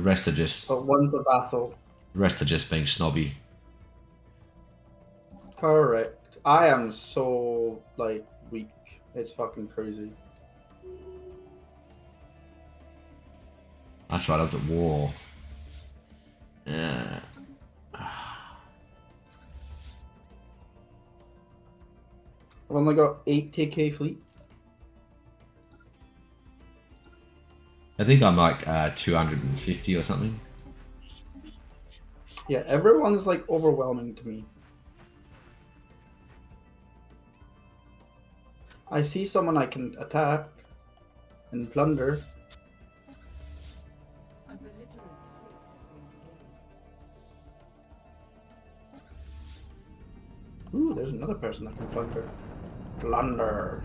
The rest are just. But one's a vassal. The rest are just being snobby. Correct. I am so, like, weak. It's fucking crazy. That's right, I was at war. Yeah. I've only got 8 TK fleet. I think I'm like 250 or something. Yeah, everyone's like overwhelming to me. I see someone I can attack and plunder. Ooh, there's another person I can plunder. Plunder.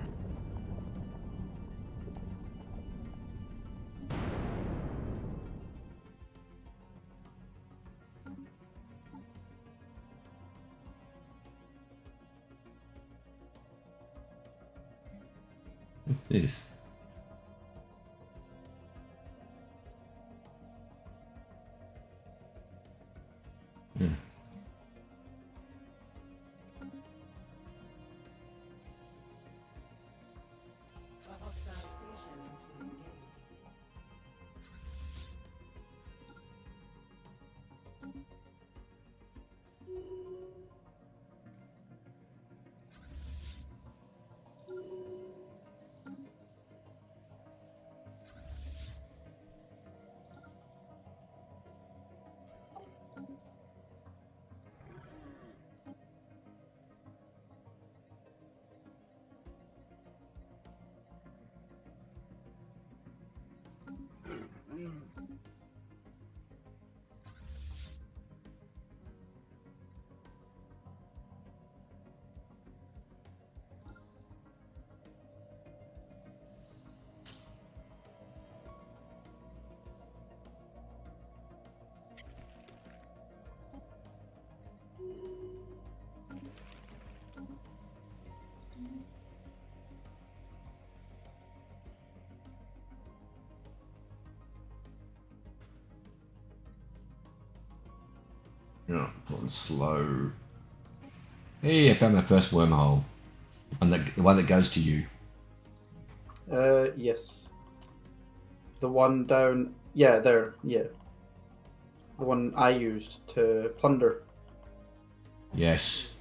What's this? Yeah. Yeah, going slow. Hey, I found my first wormhole. The one that goes to you. Yes. The one down, yeah, there, yeah. The one I used to plunder. Yes.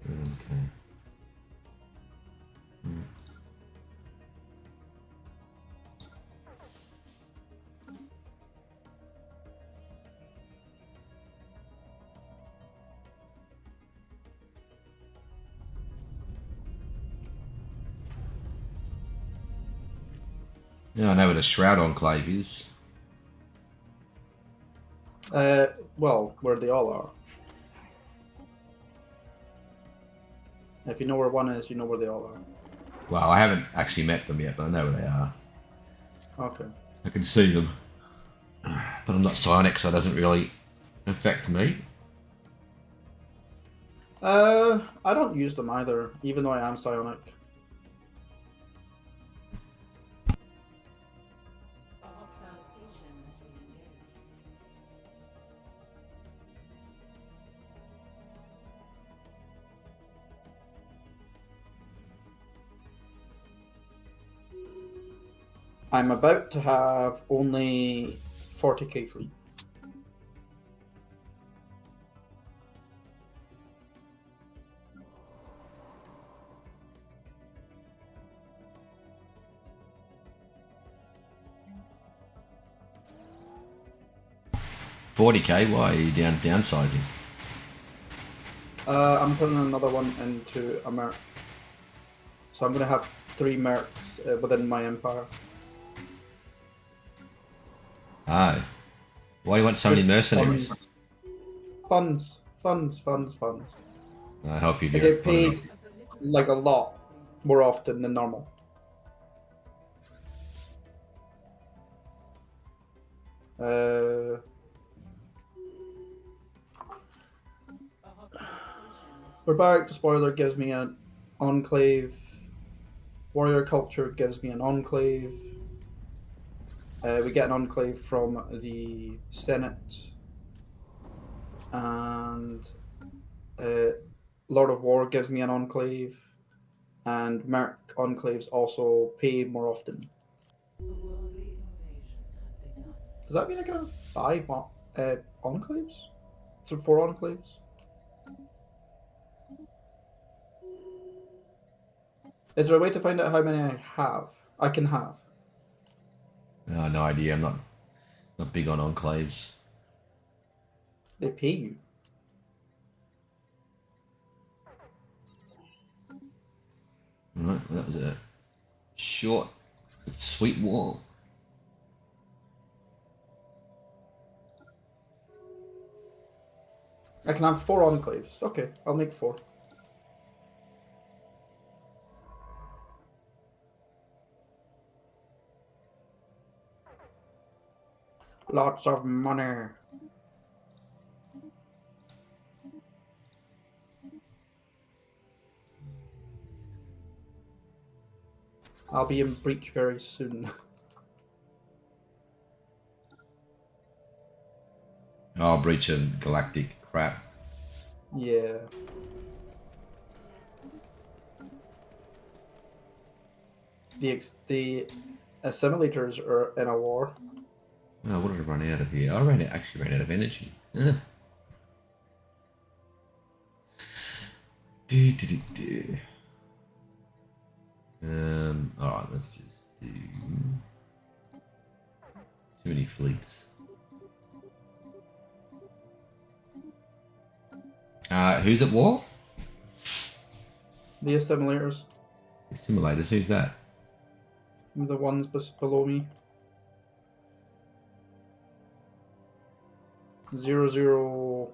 Okay. Yeah, I know where the Shroud Enclave is. Well, where they all are. If you know where one is, you know where they all are. Well, I haven't actually met them yet, but I know where they are. Okay. I can see them. But I'm not psionic, so it doesn't really affect me. I don't use them either, even though I am psionic. I'm about to have only 40k fleet. $40k, why are you downsizing? I'm putting another one into a merc. So I'm going to have 3 mercs within my empire. Oh. Why do you want so many mercenaries? Funds. I hope you I get paid like a lot more often than normal. Uh, we're back. Spoiler gives me an enclave. Warrior culture gives me an enclave. We get an enclave from the Senate, and Lord of War gives me an enclave, and Merc enclaves also pay more often. Does that mean I can have 5 enclaves? So 4 enclaves? Is there a way to find out how many I can have? No idea. I'm not big on enclaves. They pay you. Right, well, that was a short, sweet war. I can have 4 enclaves. Okay, I'll make 4. Lots of money. I'll be in breach very soon. Oh, breach of galactic crap. Yeah. The assimilators are in a war. Oh, what did I run out of here? Actually ran out of energy. Do. Alright, let's just do too many fleets. Who's at war? The assimilators, The simulators, who's that? the ones below me. 0009.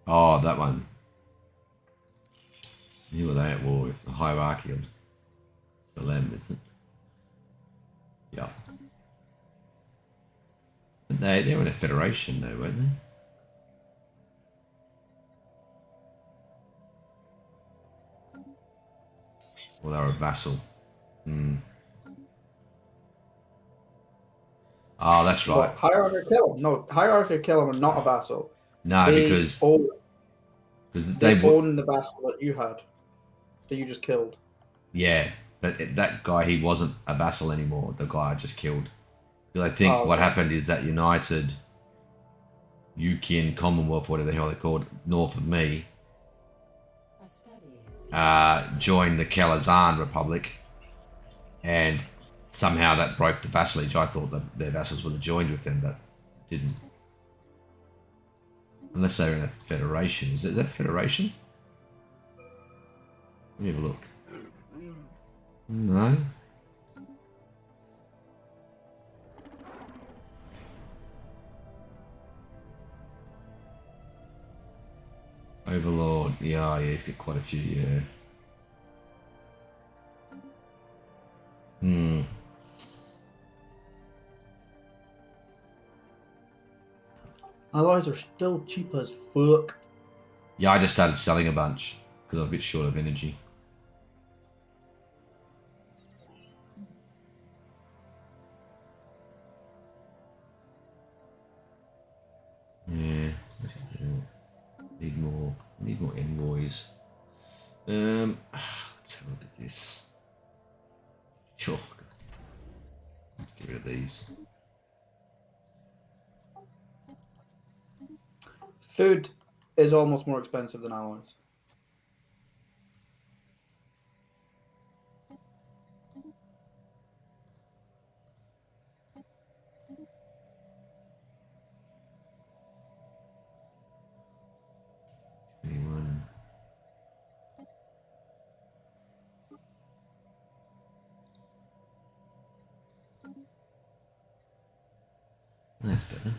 Oh, that one. Who are they at war with? The hierarchy of Salem, isn't it? Yeah. But they were in a federation though, weren't they? Well, they were a vassal. Oh, that's right. What? Hierarchy kill them? No, Hierarchy kill them are not a vassal. No, because They own the vassal that you had, that you just killed. Yeah, but that guy, he wasn't a vassal anymore. The guy I just killed. Because I think what happened is that United Yukian Commonwealth, whatever the hell they're called, north of me, joined the Kalazan Republic, and somehow that broke the vassalage. I thought that their vassals would have joined with them, but didn't. Unless they're in a federation. Is that a federation? Let me have a look. No. Overlord. Yeah, he's got quite a few, yeah. Allies are still cheap as fuck. Yeah, I just started selling a bunch because I'm a bit short of energy. Yeah. Need more envoys. Let's have a look at this. Sure. Let's get rid of these. Food is almost more expensive than allies. That's better.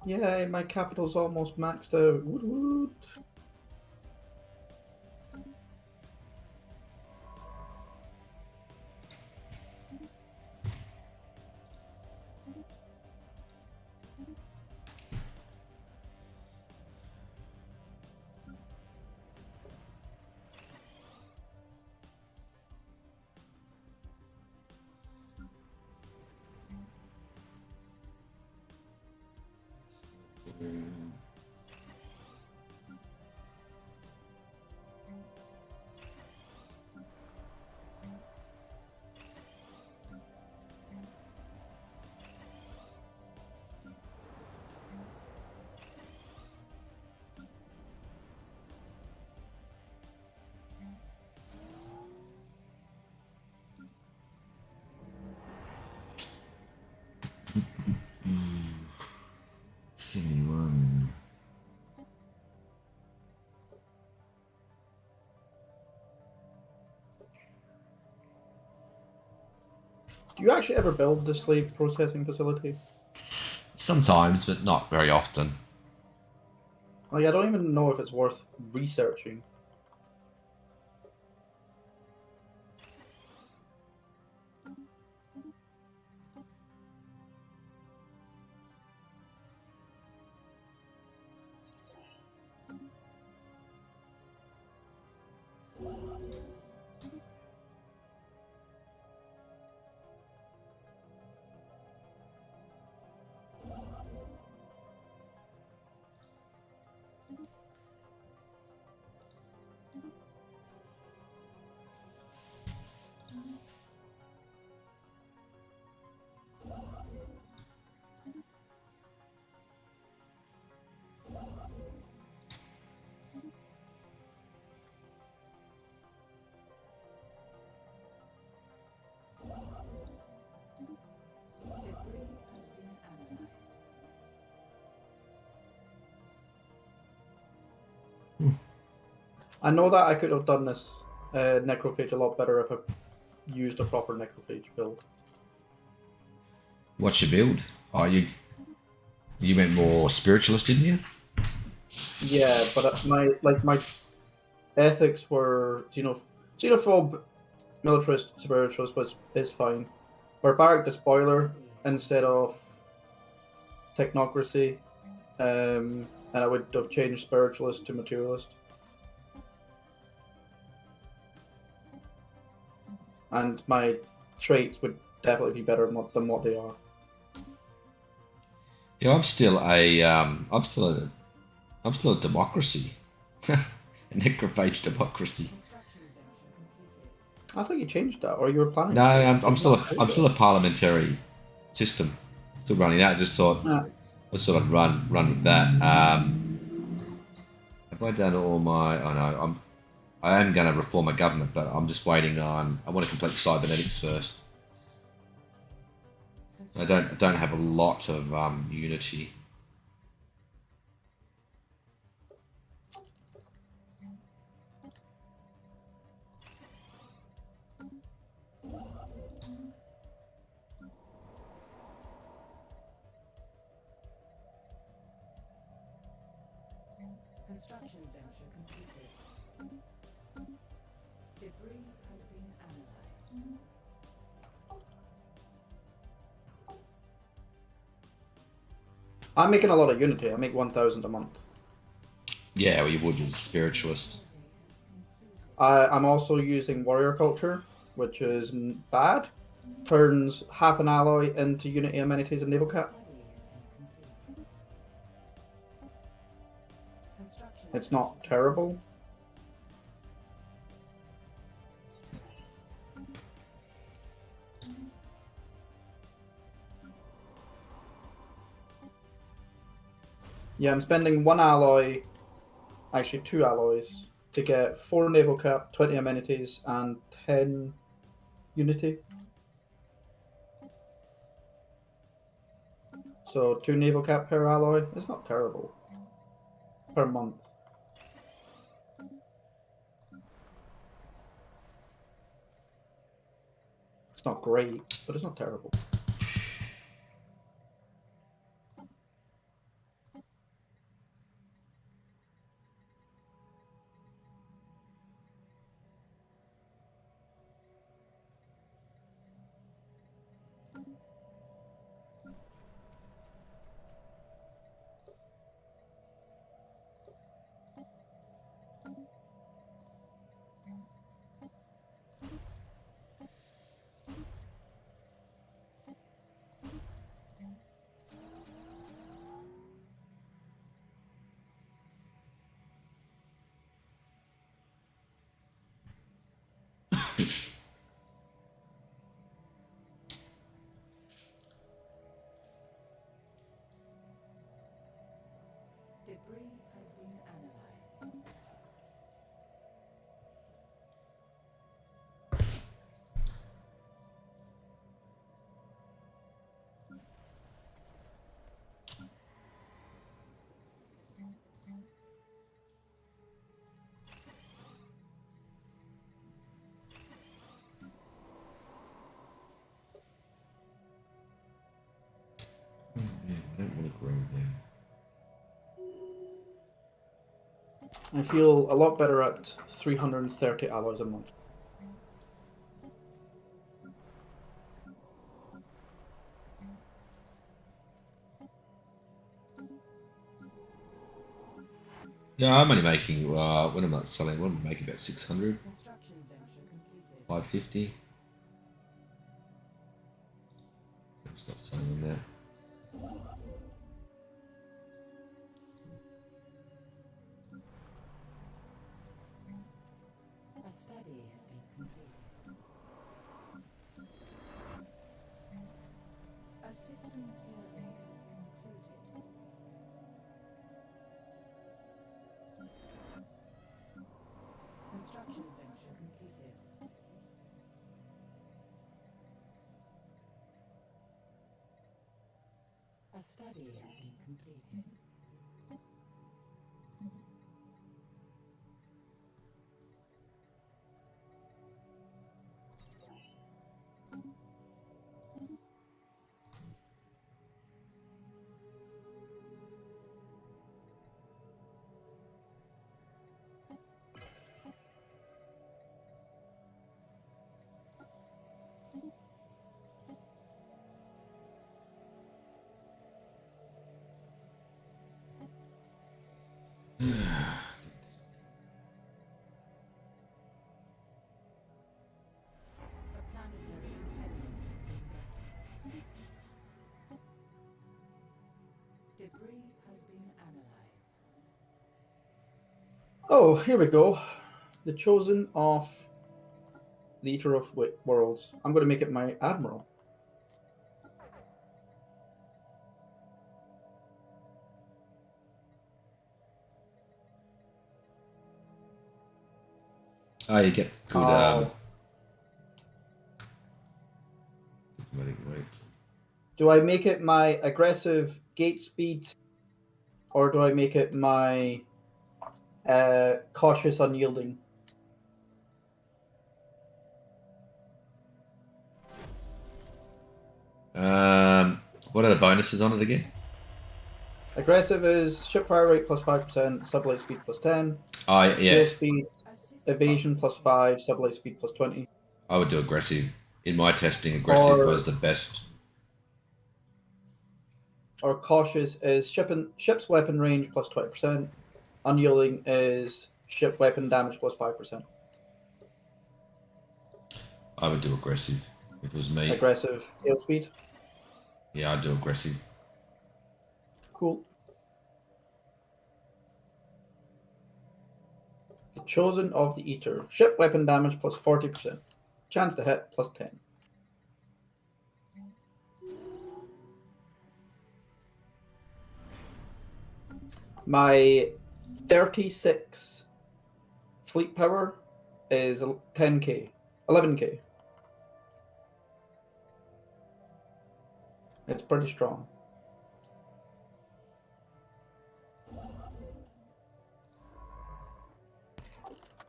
Yay, my capital's almost maxed out. Woot woot. Mm. 71. Do you actually ever build the slave processing facility? Sometimes, but not very often. Like, I don't even know if it's worth researching. I know that I could have done this necrophage a lot better if I used a proper necrophage build. What's your build? Oh, you went more spiritualist, didn't you? Yeah, but my ethics were xenophobe, militarist, spiritualist, but it's fine. Barbaric despoiler instead of technocracy, and I would have changed spiritualist to materialist. And my traits would definitely be better than what they are. Yeah, I'm still a democracy, a necrophage democracy. I thought you changed that, or you were planning. No, to. I'm still a parliamentary system, still running that. I just thought Ah, let's sort of run with that. Have I done all my? Oh no, I am going to reform my government, but I'm just waiting on. I want to complete cybernetics first. I don't have a lot of unity. Construction venture completed. Debris has been analyzed. I'm making a lot of unity. I make 1,000 a month. Yeah, well, you would as a spiritualist. I'm also using warrior culture, which is bad. Turns half an alloy into unity amenities and naval cap. It's not terrible. Yeah, I'm spending one alloy, actually 2 alloys, to get 4 naval cap, 20 amenities, and 10 unity. So 2 naval cap per alloy. It's not terrible. Per month. It's not great, but it's not terrible. Debris has been analyzed. Yeah, I don't want to grow them. I feel a lot better at 330 alloys a month. Yeah, I'm only making, when am I selling? What am I making? About 600, Construction venture completed. 550. I'll stop selling them now. A study has been completed. A system survey is concluded. Construction venture completed. A study has been completed. A planetary impediment has been dealt with. Debris has been analyzed. Oh, here we go. The Chosen of the Eater of Worlds. I'm going to make it my Admiral. Oh, you get good, Oh. diplomatic weight. Do I make it my aggressive gate speed, or do I make it my cautious unyielding? What are the bonuses on it again? Aggressive is ship fire rate plus 5%, sublight speed plus 10, Oh, yeah. sail speed, A system evasion plus 5, sublight speed plus 20. I would do aggressive. In my testing, aggressive Or- was the best. Or cautious is ship's weapon range plus 20%. Unyielding is ship weapon damage plus 5%. I would do aggressive. If it was me. Aggressive sail speed. Yeah, I'd do aggressive. Cool. The Chosen of the Eater. Ship weapon damage plus 40%. Chance to hit plus 10. My 36 fleet power is 10k. 11k. It's pretty strong.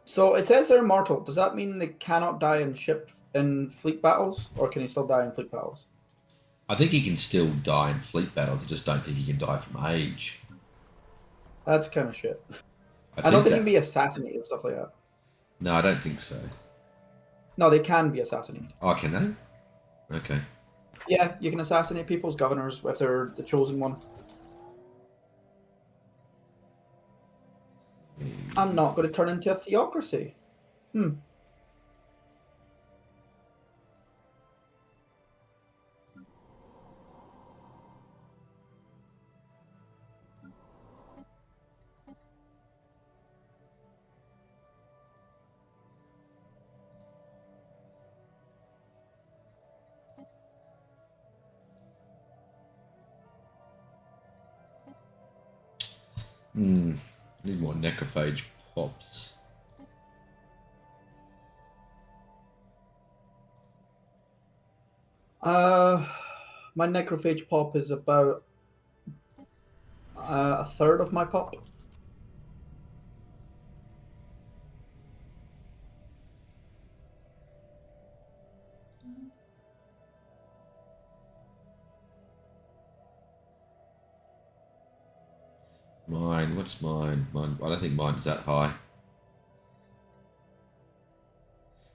So it says they're immortal. Does that mean they cannot die in fleet battles, or can he still die in fleet battles? I think he can still die in fleet battles. I just don't think he can die from age. That's kind of shit. I don't think he that- can be assassinated and stuff like that. No, I don't think so. No, they can be assassinated. Oh, can they? Okay. Yeah, you can assassinate people's governors if they're the chosen one. I'm not going to turn into a theocracy. Need more necrophage pops. My necrophage pop is about a third of my pop. Mine, what's mine? Mine, I don't think mine's that high. How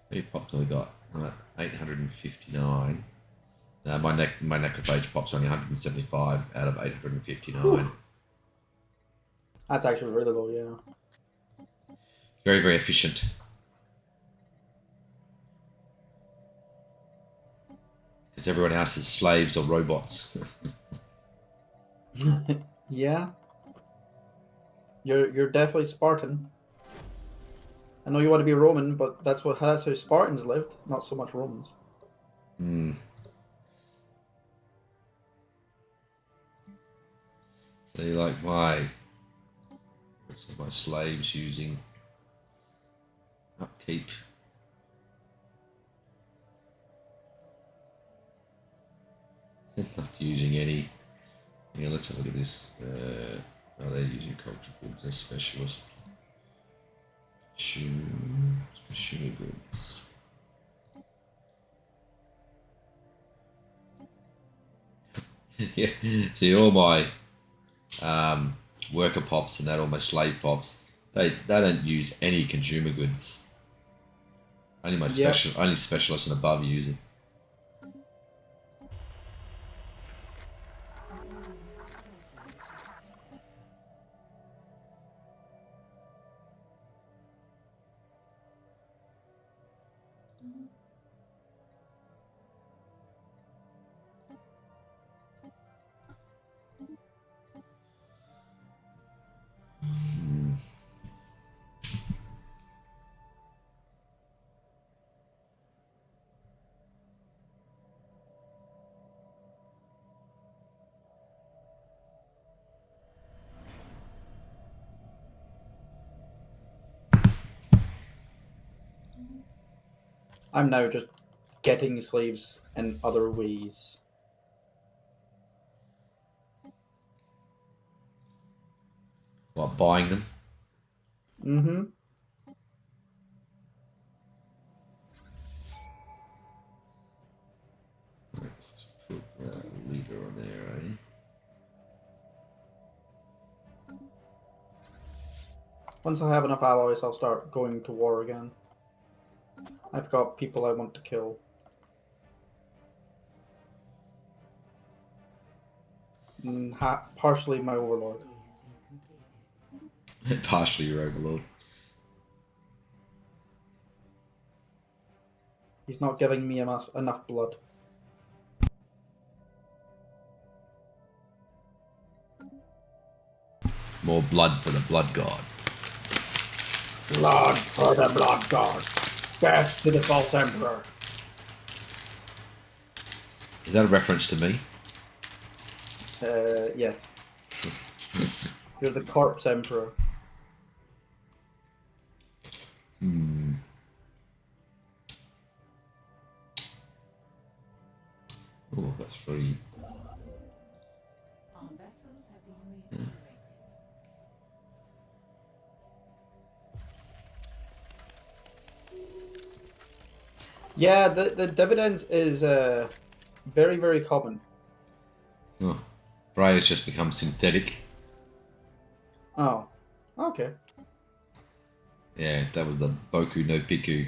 many pops have I got? 859. My necrophage pop's only 175 out of 859. Whew. That's actually really low, yeah. Very, very efficient. Because everyone else is slaves or robots. Yeah. You're definitely Spartan. I know you want to be Roman, but that's how Spartans lived, not so much Romans. Hmm. So you like my slaves using upkeep. Not using any. Yeah, let's have a look at this. Oh, they're using culture goods. They're specialists. Consumer goods. Yeah. See, all my worker pops and that, all my slave pops, they don't use any consumer goods. Only my only specialists and above use it. I'm now just getting slaves in other ways. What, buying them? Mm-hmm. Let's put leader on there, eh? Once I have enough allies, I'll start going to war again. I've got people I want to kill. Partially my overlord. Partially your overlord. He's not giving me enough blood. More blood for the blood god. Blood for the blood god. Death to the false emperor. Is that a reference to me? Yes. You're the corpse emperor. Hmm. Oh, that's free. Our vessels have been reinvigorated. Yeah, the dividends is very, very common. Oh, Freya's just become synthetic. Oh, okay. Yeah, that was the Boku no Piku.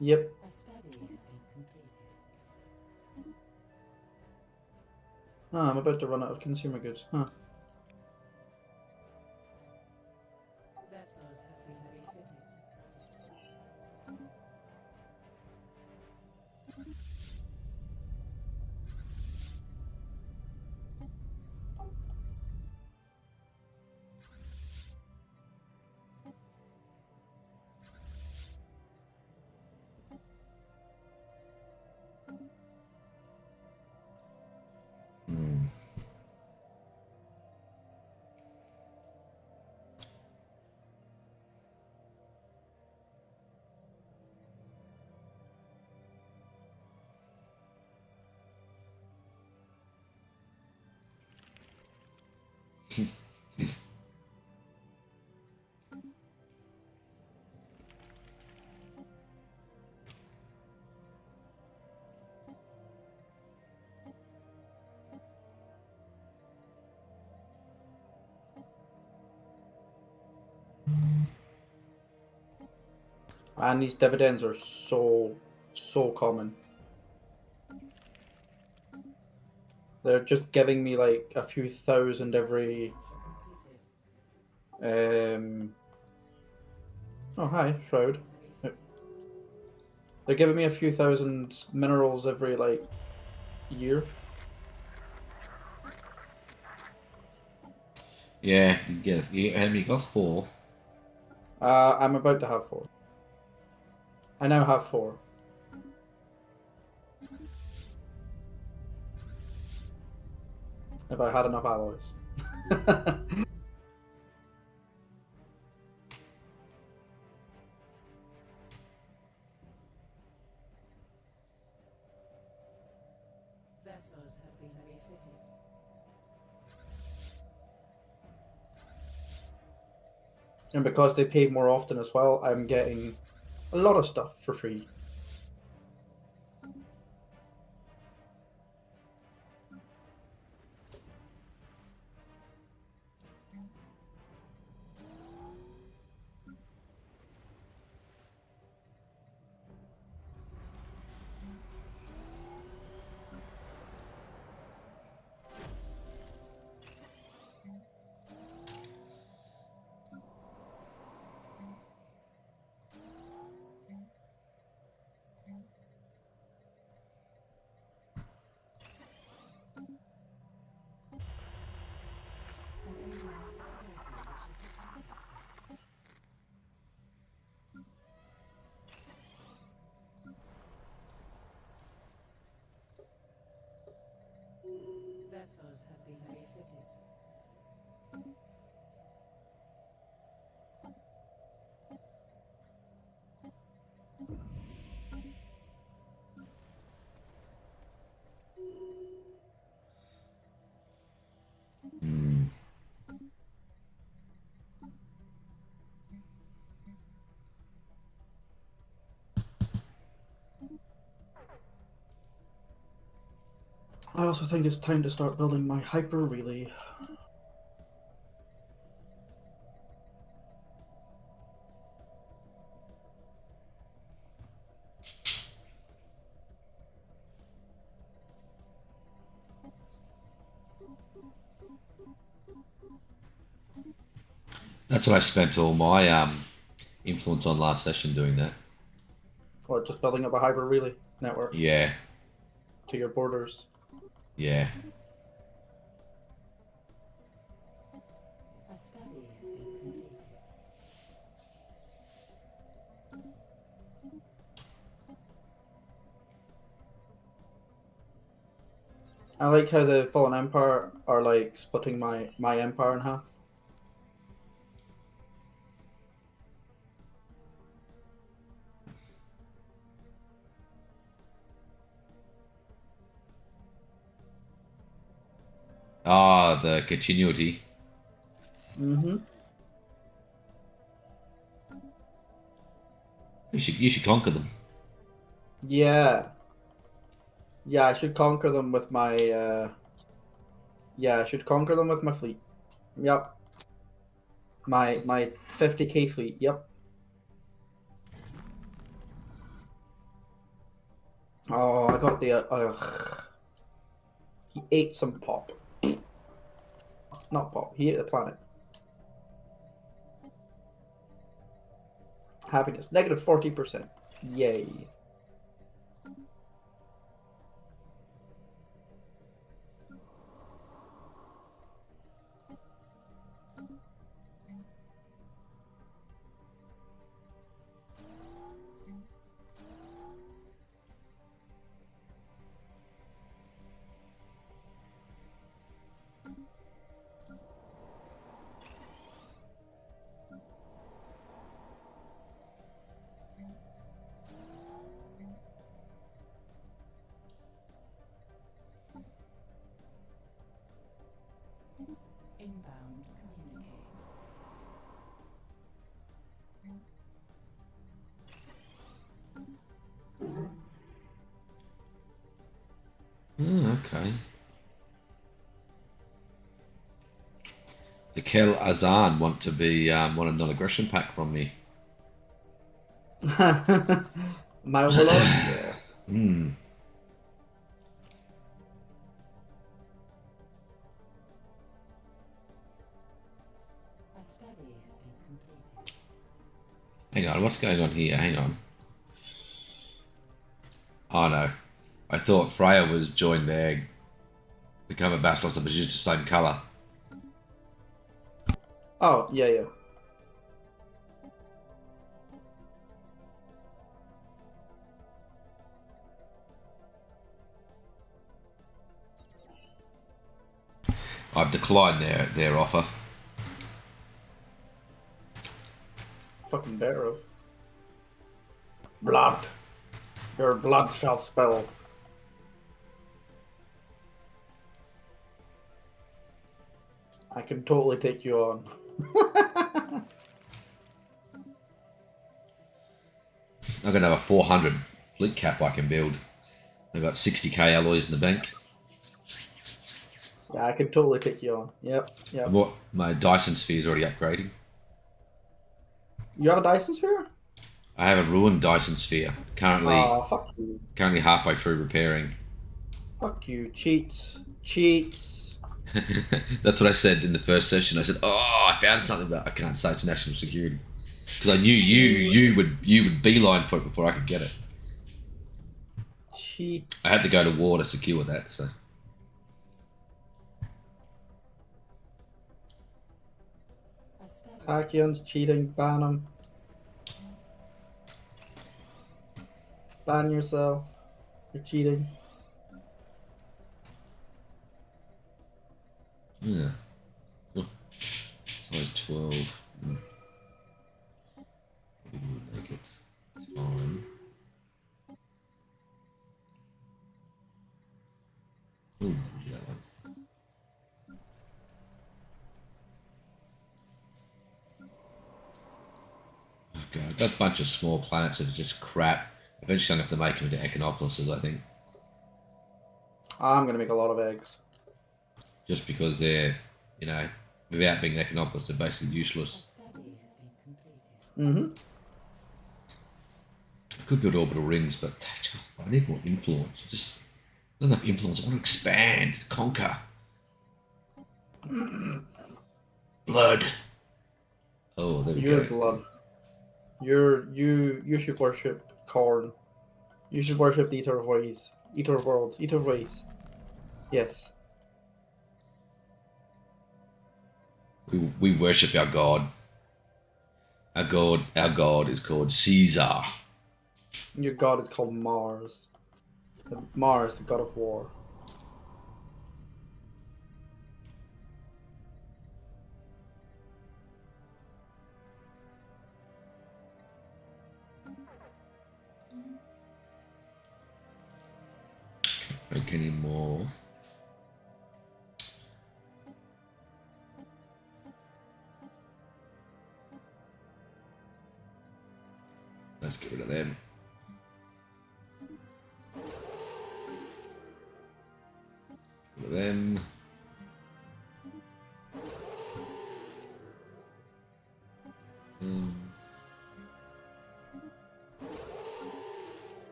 Yep. A study has been completed. Oh, I'm about to run out of consumer goods. Huh. Vessels have been refitted. Hmm. And these dividends are so common. They're just giving me like a few thousand every. Oh hi, Shroud. They're giving me a few thousand minerals every like year. Yeah, you get. How many you got? 4. I'm about to have 4. I now have 4. If I had enough alloys. Vessels have been refitted. And because they pay more often as well, I'm getting a lot of stuff for free. An alien society wishes to contact us. Vessels have been refitted. Hmm. I also think it's time to start building my hyper relay. That's what I spent all my influence on last session doing that. Or just building up a hyper relay network Yeah, to your borders. yeah. A study has been completed. I like how the Fallen Empire are like splitting my empire in half. Ah, the continuity. Mm-hmm. You should conquer them. Yeah. Yeah, I should conquer them with my yeah, I should conquer them with my fleet. Yep. My 50k fleet, yep. Oh, I got the he ate some pop. Not pop, he ate the planet. Happiness, negative 40%. Yay. Inbound communicate. Okay. The Kel Azan want a non-aggression pack from me. My overlord? Yeah. Hmm. A study has been completed. Hang on, what's going on here? Hang on. Oh no. I thought Freya was joined there, become a basilisk, but she's just the same colour. Oh, yeah, yeah. I've declined their offer. Fucking better of. Blood. Your blood shall spill. I can totally take you on. I'm gonna have a 400 fleet cap I can build. I've got 60k alloys in the bank. Yeah, I can totally take you on. Yep, yep. And what my Dyson sphere is already upgrading. You have a Dyson sphere? I have a ruined Dyson sphere. Currently Fuck you. currently halfway through repairing. Fuck you. Cheats. Cheats. That's what I said in the first session. I said, "Oh, I found something that I can't say it's national security," because I knew you would beeline for it before I could get it. Cheats. I had to go to war to secure that. So A study. Tachyons cheating. Ban them. Ban yourself. You're cheating. yeah, oh, size 12. Make it time. Ooh, do that one. Oh god, that bunch of small planets are just crap. Eventually, I'm going to have to make them into Echinopolises, I think, I'm gonna make a lot of eggs. just because they're, without being an Echinopolis, they're basically A useless. study has been completed. Mm-hmm. I could build orbital rings, but I need more influence. Just not enough influence. I want to expand, conquer. Blood. Oh, there we Your go. blood. You should worship corn. You should worship the Eater of Ways. Eater of Worlds. Eater of Ways. Yes. We worship our god. Our god is called Caesar. Your god is called Mars. Mars, the god of war. Make any more? Let's get rid of them. Get rid of them.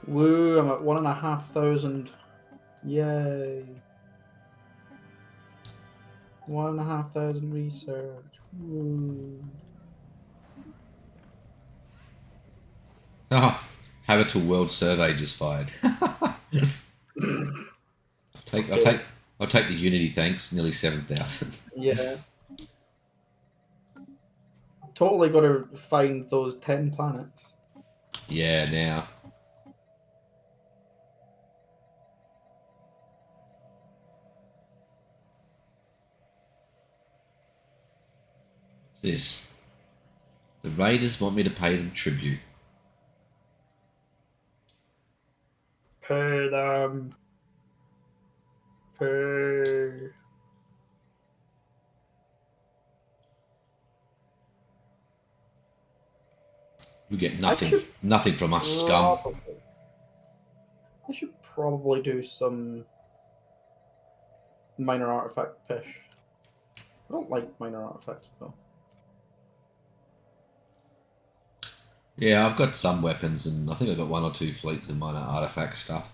Woo, I'm at 1,500. Yay. 1,500 research. Woo. Oh, Habitable World Survey just fired. I'll take the Unity, thanks. Nearly 7,000. Yeah. Totally got to find those 10 planets. Yeah, now. What's this? The Raiders want me to pay them tribute. Pay them. Pay. You get I nothing, should nothing from us, scum. I should probably do some minor artifact fish. I don't like minor artifacts though. Yeah, I've got some weapons, and I think I've got 1 or 2 fleets in minor artifact stuff.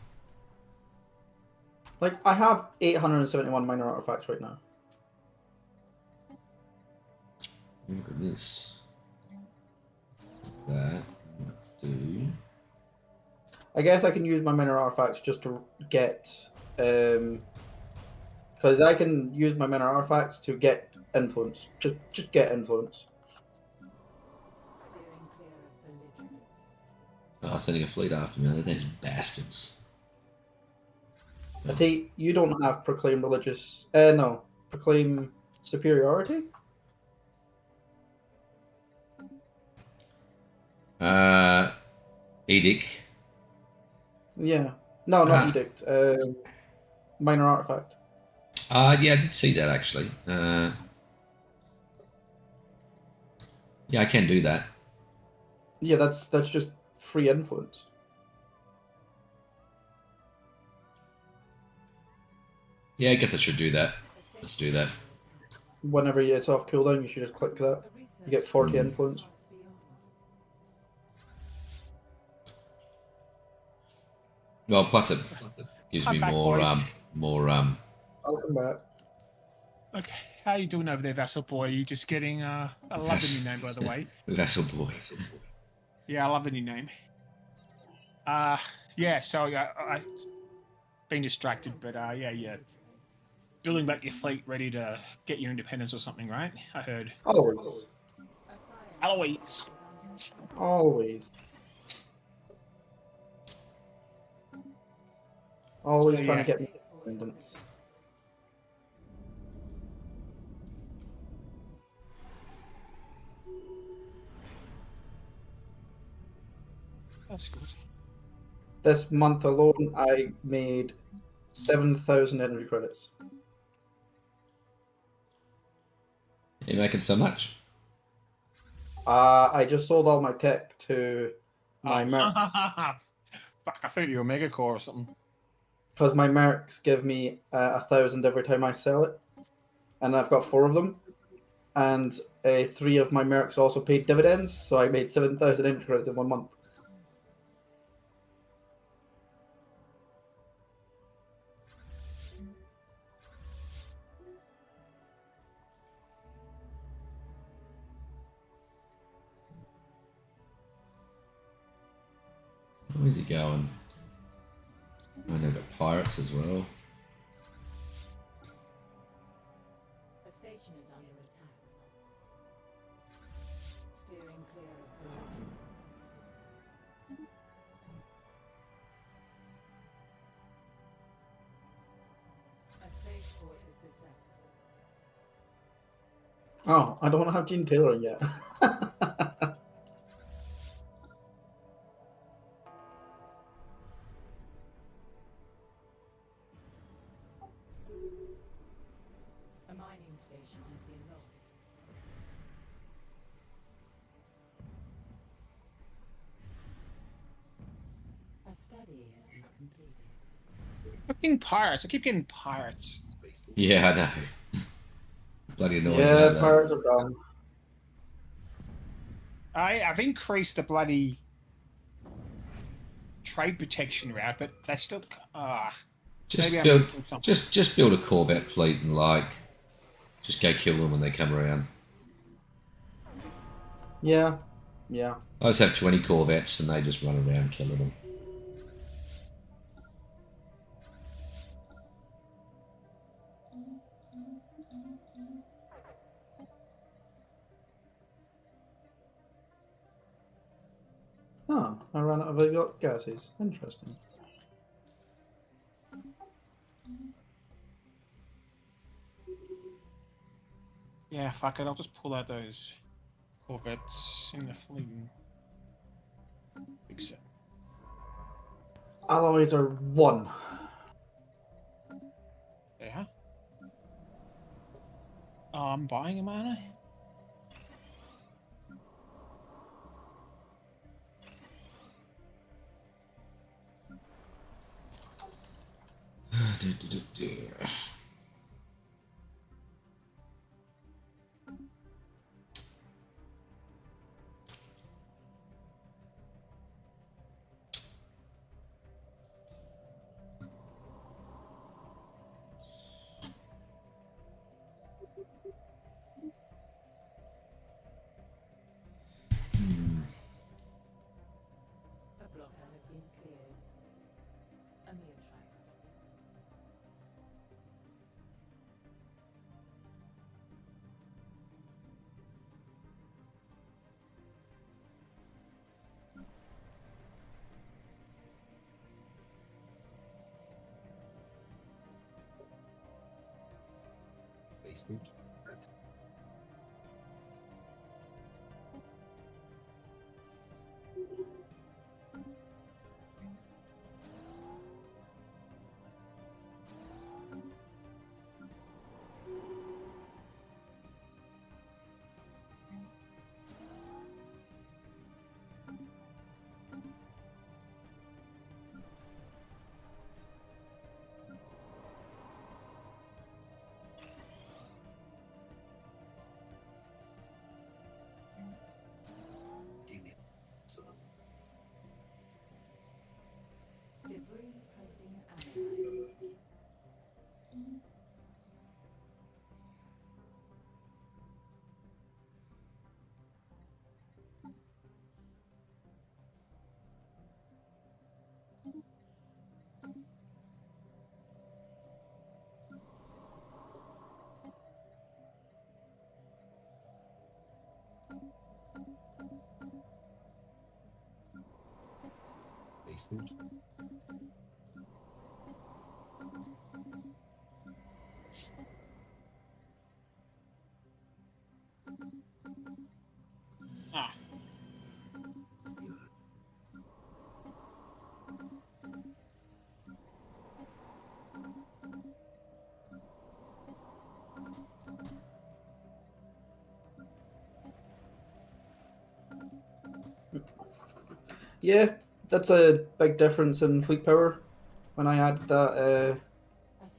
Like I have 871 minor artifacts right now. Look at this. That. Let's do. I guess I can use my minor artifacts just to get, because I can use my minor artifacts to get influence. Just get influence. Steering clear of belligerents. Oh, sending a fleet after me. They're bastards. I take you don't have proclaim religious. No, proclaim superiority. Edict. Yeah. No, not edict. Minor artifact. Yeah, I did see that actually. Yeah, I can do that. Yeah, that's just free influence. Yeah, I guess I should do that. Let's do that. Whenever it's off cooldown, you should just click that. You get 40 influence. Well, plus it gives I'm me back, more, boys. I'll come back. Okay, how you doing over there, Vassal Boy? You just getting? I love the new name, by the way. Vessel boy. Yeah, I love the new name. Yeah. So I been distracted, but yeah. Building back your fleet, ready to get your independence or something, right? I heard. Always. Eloise. Always. Always So, trying yeah. to get me independence. That's good. This month alone, I made 7,000 energy credits. You're making so much. I just sold all my tech to my mercs Fuck, I thought you were a mega core or something. because my mercs give me 1,000 every time I sell it, and I've got 4 of them. And 3 of my mercs also paid dividends, so I made 7,000 energy credits in 1 month. Where's he going? I know the pirates as well. The station is under attack. Steering clear of belligerents. A spaceport is detectable. Oh, I don't have Gene Taylor yet. A mining station has been lost. A study has been completed. Fucking pirates. I keep getting pirates. Yeah, I know. Bloody annoying. Yeah, about that. pirates are dumb. I've increased the bloody trade protection route, but they still. Just Maybe I'm build, missing something. just build a Corvette fleet and just go kill them when they come around. Yeah. I just have 20 Corvettes and they just run around killing them. Oh, I ran out of gases. Interesting. Yeah, fuck it. I'll just pull out those corvettes in the fleet and fix it. Alloys are 1. Yeah. Oh, I'm buying them, aren't I? A blocker has been cleared. A mere trifle. Basement. Debris has been analyzed. Basement. Ah, Yeah, that's a big difference in fleet power when I added that A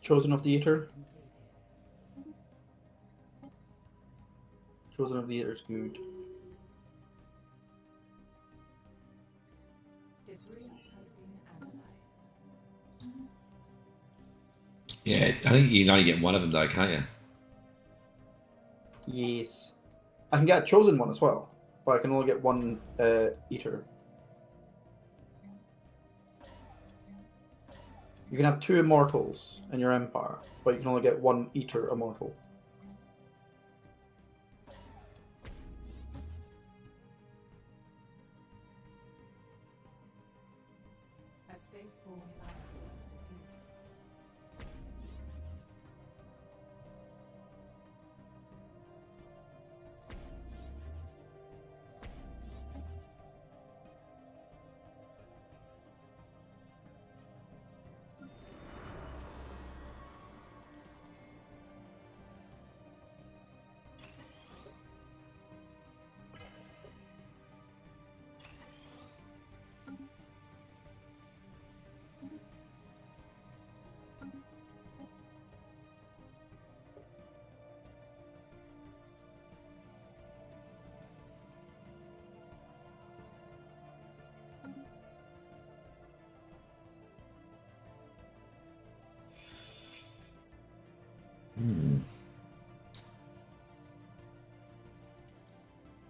Chosen of the series Eater. is completed. Chosen of the Eater is good. Debris has been analyzed. Yeah, I think you can only get one of them though, can't you? Yes. I can get a Chosen one as well, but I can only get one Eater. You can have 2 Immortals in your Empire, but you can only get 1 Eater Immortal. A spaceborne life form has appeared.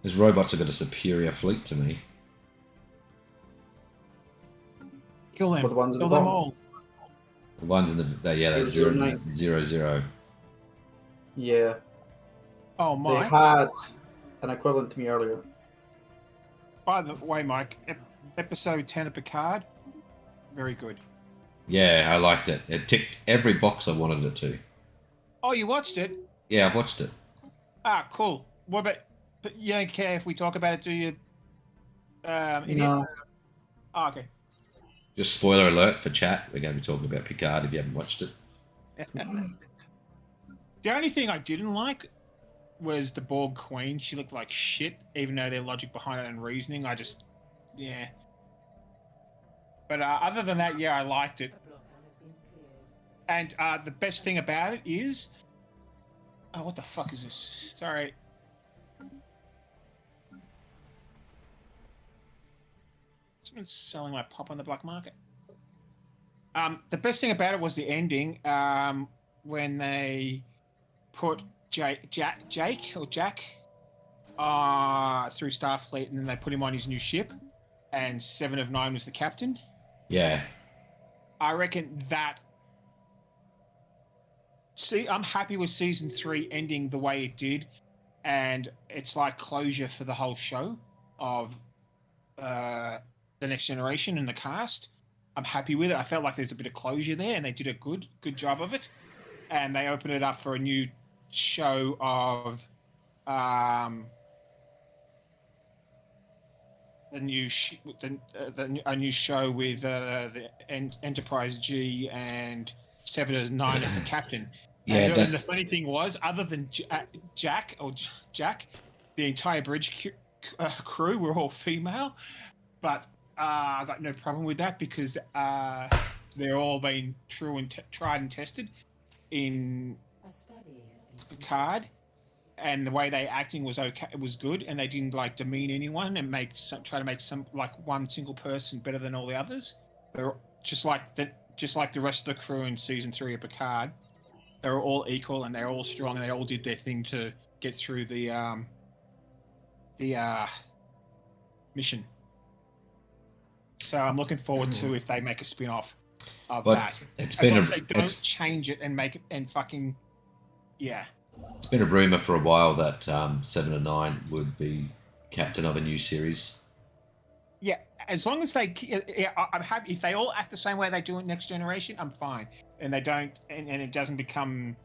Those robots have got a superior fleet to me. kill them. But the ones at Kill the them bottom. all. The ones in the Zero, zero, nine. zero, zero. Yeah, Oh they my! had an equivalent to me earlier. By the way, Mike, episode 10 of Picard, very good. Yeah, I liked it. It ticked every box I wanted it to. Oh, you watched it? Yeah, I've watched it. Ah, cool. What about? But you don't care if we talk about it, do you? Idiot? No. Oh, okay. Just spoiler alert for chat. We're going to be talking about Picard if you haven't watched it. The only thing I didn't like was the Borg Queen. She looked like shit, even though their logic behind it and reasoning. I just, But other than that, yeah, I liked it. A blocker has been cleared. And the best thing about it is, oh, what the fuck is this? Sorry. Someone's selling my pop on the black market. The best thing about it was the ending. When they put Jake through Starfleet, and then they put him on his new ship, and 7 of 9 was the captain. Yeah. I reckon that. See, I'm happy with season 3 ending the way it did, and it's like closure for the whole show of the Next Generation and the cast. I'm happy with it. I felt like there's a bit of closure there, and they did a good job of it. And they opened it up for a new show of a new show with the Enterprise G and 7 of 9 as the captain. Yeah, and the funny thing was, other than Jack, the entire bridge crew were all female. But I got no problem with that because they're all been true and tried and tested in Picard, and the way they acting was okay. It was good, and they didn't like demean anyone and try to make some like one single person better than all the others. They're just like the rest of the crew in season 3 of Picard. They were all equal, and they're all strong, and they all did their thing to get through the mission. So I'm looking forward to if they make a spin-off of that. As long as they don't change it and make it and fucking yeah. It's been a rumor for a while that 7 of 9 would be captain of a new series. Yeah, as long as they, I'm happy if they all act the same way they do in Next Generation. I'm fine, and they don't, and it doesn't become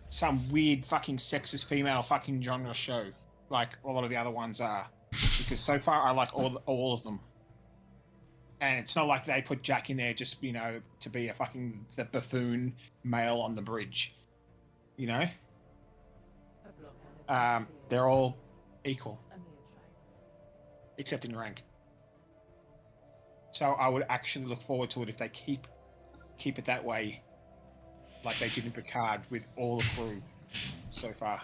some weird fucking sexist female fucking genre show like a lot of the other ones are. Because so far I like all of them. And it's not like they put Jack in there just, to be the buffoon male on the bridge. They're all equal. Except in rank. So I would actually look forward to it if they keep it that way. Like they did in Picard with all the crew so far.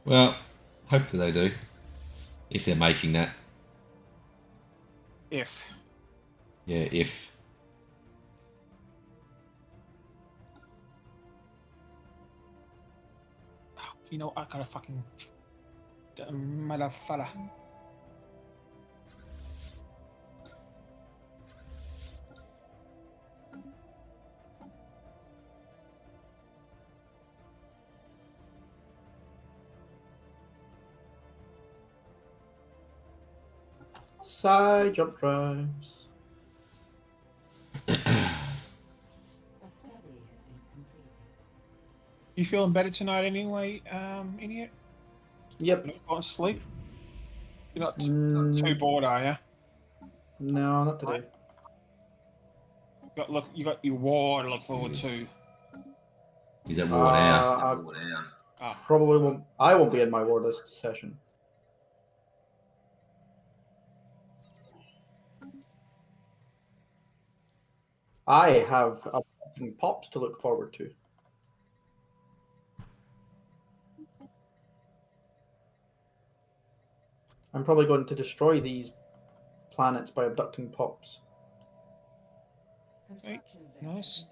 Well, hopefully they do. If they're making that. If. Yeah, if. I gotta fucking... Motherfucker. Side jump drives. You feeling better tonight anyway, Idiot? Yep. Not going to sleep? You're not too bored, are you? No, not today. You got your war to look forward to. Is that war now? Probably won't. I won't be in my war this session. I have pops to look forward to. I'm probably going to destroy these planets by abducting pops. Right. Nice.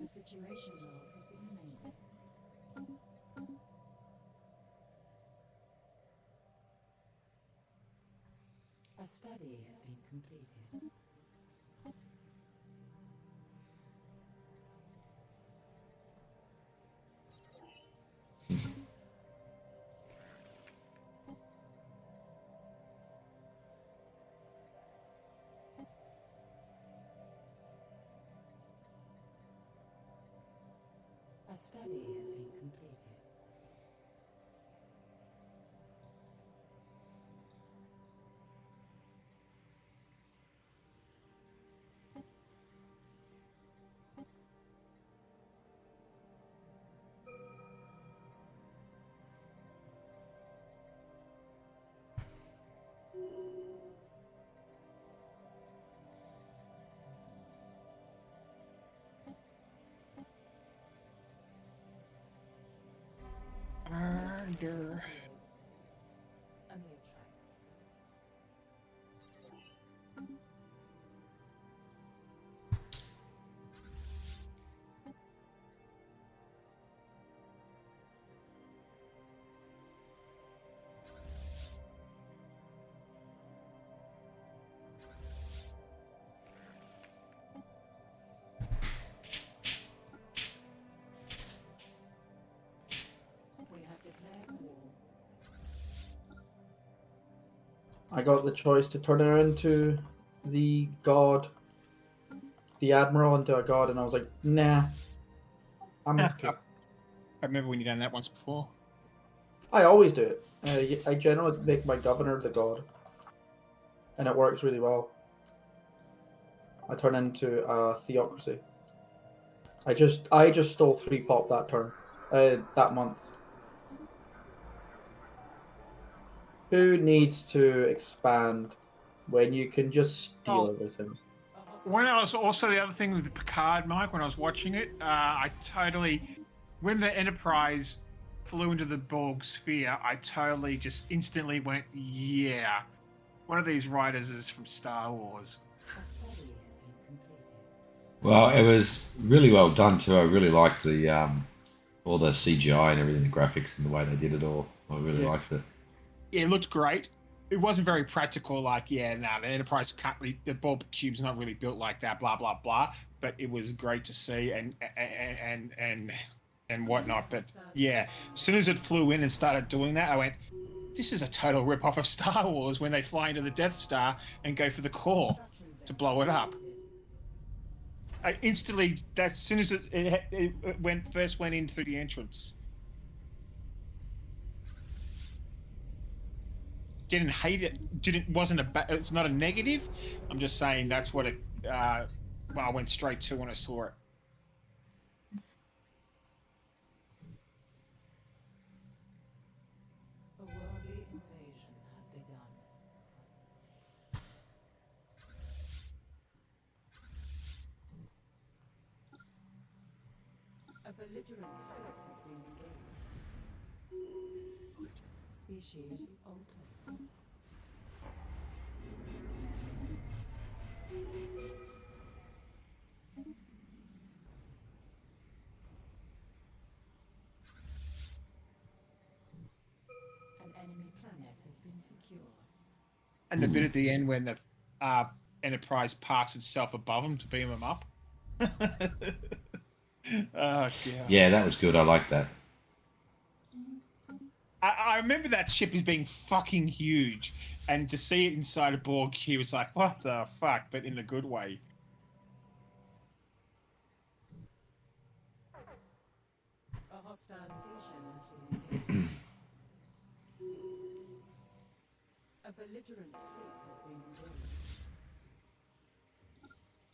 The situation log has been amended. A study has been completed. study has been completed. Murder. A mere trifle. We have declared war. I got the choice to turn her into the god, the admiral into a god, and I was like, nah, I'm okay. I remember when you done that once before. I always do it. I generally make my governor the god, and it works really well. I turn into a theocracy. I just stole 3 pop that turn, that month. Who needs to expand when you can just steal Oh. everything? When I was also the other thing with the Picard, Mike, when I was watching it, I totally, when the Enterprise flew into the Borg sphere, I totally just instantly went, yeah, one of these writers is from Star Wars. A study has been completed. Well, it was really well done too. I really liked the all the CGI and everything, the graphics and the way they did it all. I really Yeah. liked it. Yeah, it looked great. It wasn't very practical, like, yeah, nah, the Enterprise can't really, the Borg cube's not really built like that, blah blah blah. But it was great to see and whatnot. But yeah, as soon as it flew in and started doing that, I went, this is a total rip-off of Star Wars when they fly into the Death Star and go for the core to blow it up. I instantly, that as soon as it first went in through the entrance, didn't hate it. It's not a negative. I'm just saying that's what it. Well, I went straight to when I saw it. A worldly invasion has begun. A belligerent fleet has been engaged. Species altered. An enemy planet has been secured. And the bit at the end when the Enterprise parks itself above them to beam them up. Oh dear. Yeah, that was good. I liked that. I remember that ship as being fucking huge, and to see it inside a Borg cube, it's like, what the fuck, but in a good way. A hostile station has been engaged. A belligerent fleet has been engaged.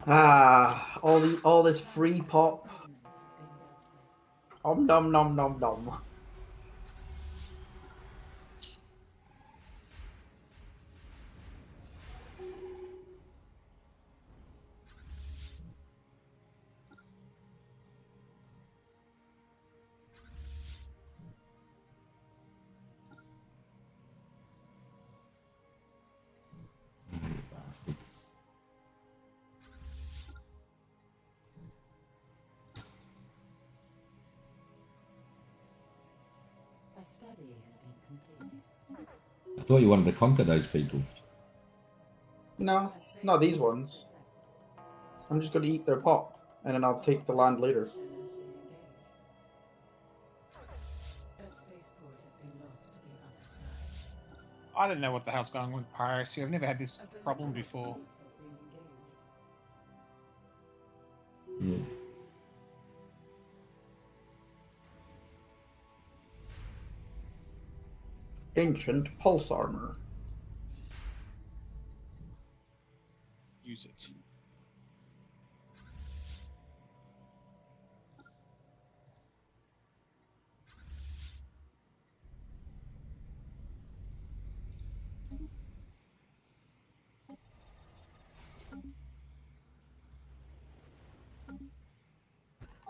Ah, all this free pop. Element has been dealt with. Om nom nom nom nom. Bastards. A study has been completed. I thought you wanted to conquer those people. No, A space not these port ones. has settled. I'm just gonna eat their pop, and then I'll take the land later. Station has been engaged. A spaceport has been lost to the other side. I don't know what the hell's going on with piracy. I've never had this A problem belligerent before. fleet has been engaged. Yeah. Ancient pulse armor. Use it.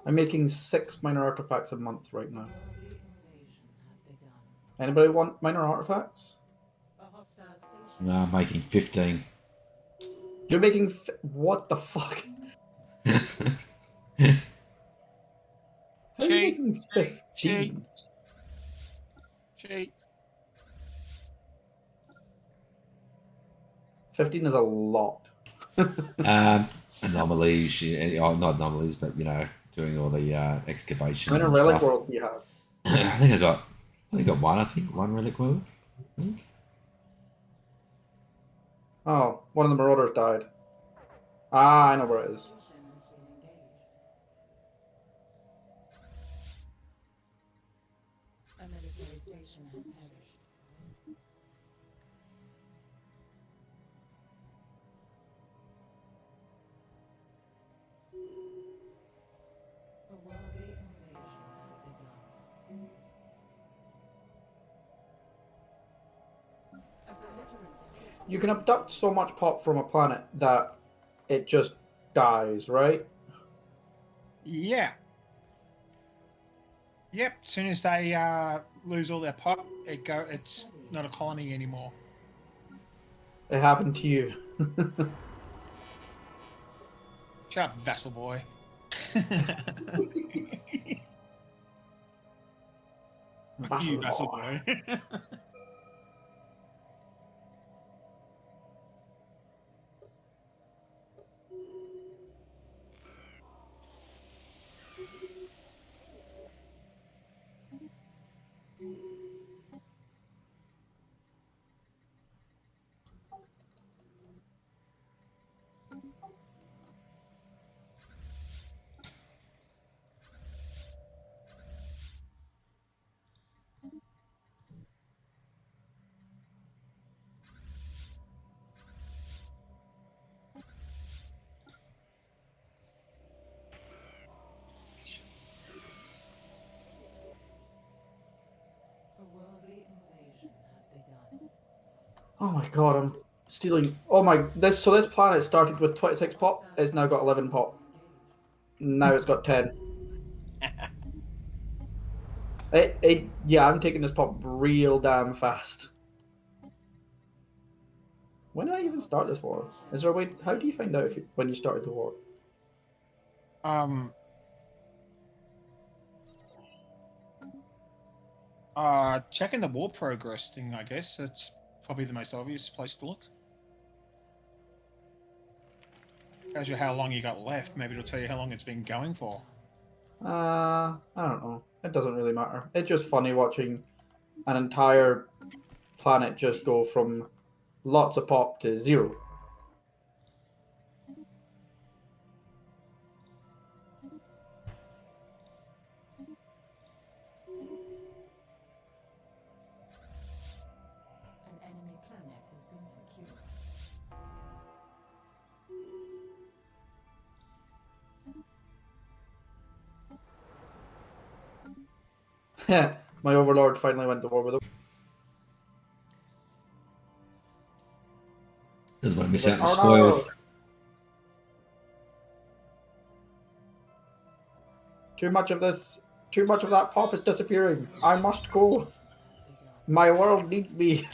I'm making 6 minor artifacts a month right now. Worldly invasion has begun. Anybody want minor artifacts? A hostile station. No, I'm making 15. You're making what the fuck? How are you Cheat. making 15? Cheat. 15 is a lot. Anomalies, not anomalies, but doing all the excavations How many and relic stuff. worlds do you have? I think I got one. I think one relic world. I think. Oh, one of the marauders died. Ah, I know where it is. Station has been engaged. A military station has perished. A worldly invasion has begun. A belligerent fleet You can abduct so much pop from a planet that it just dies, right? Yeah. Yep. As soon as they lose all their pop, it's not a colony anymore. It happened to you. Shut up, vessel boy. Fuck you, vessel boy. A worldly invasion has begun. Oh my god, I'm stealing. Oh my, this planet started with 26 pop. It's now got 11 pop. Now it's got 10. Yeah, I'm taking this pop real damn fast. When did I even start this war? Is there a way? How do you find out when you started the war? Checking the war progress thing, I guess. That's probably the most obvious place to look. Tells you how long you got left. Maybe it'll tell you how long it's been going for. I don't know. It doesn't really matter. It's just funny watching an entire planet just go from lots of pop to 0. An enemy planet has been secured. My overlord finally went to war with him. Doesn't want to miss Like, out on "Oh, spoiled. no." Too much of that pop is disappearing. I must go. Has begun. My world needs me.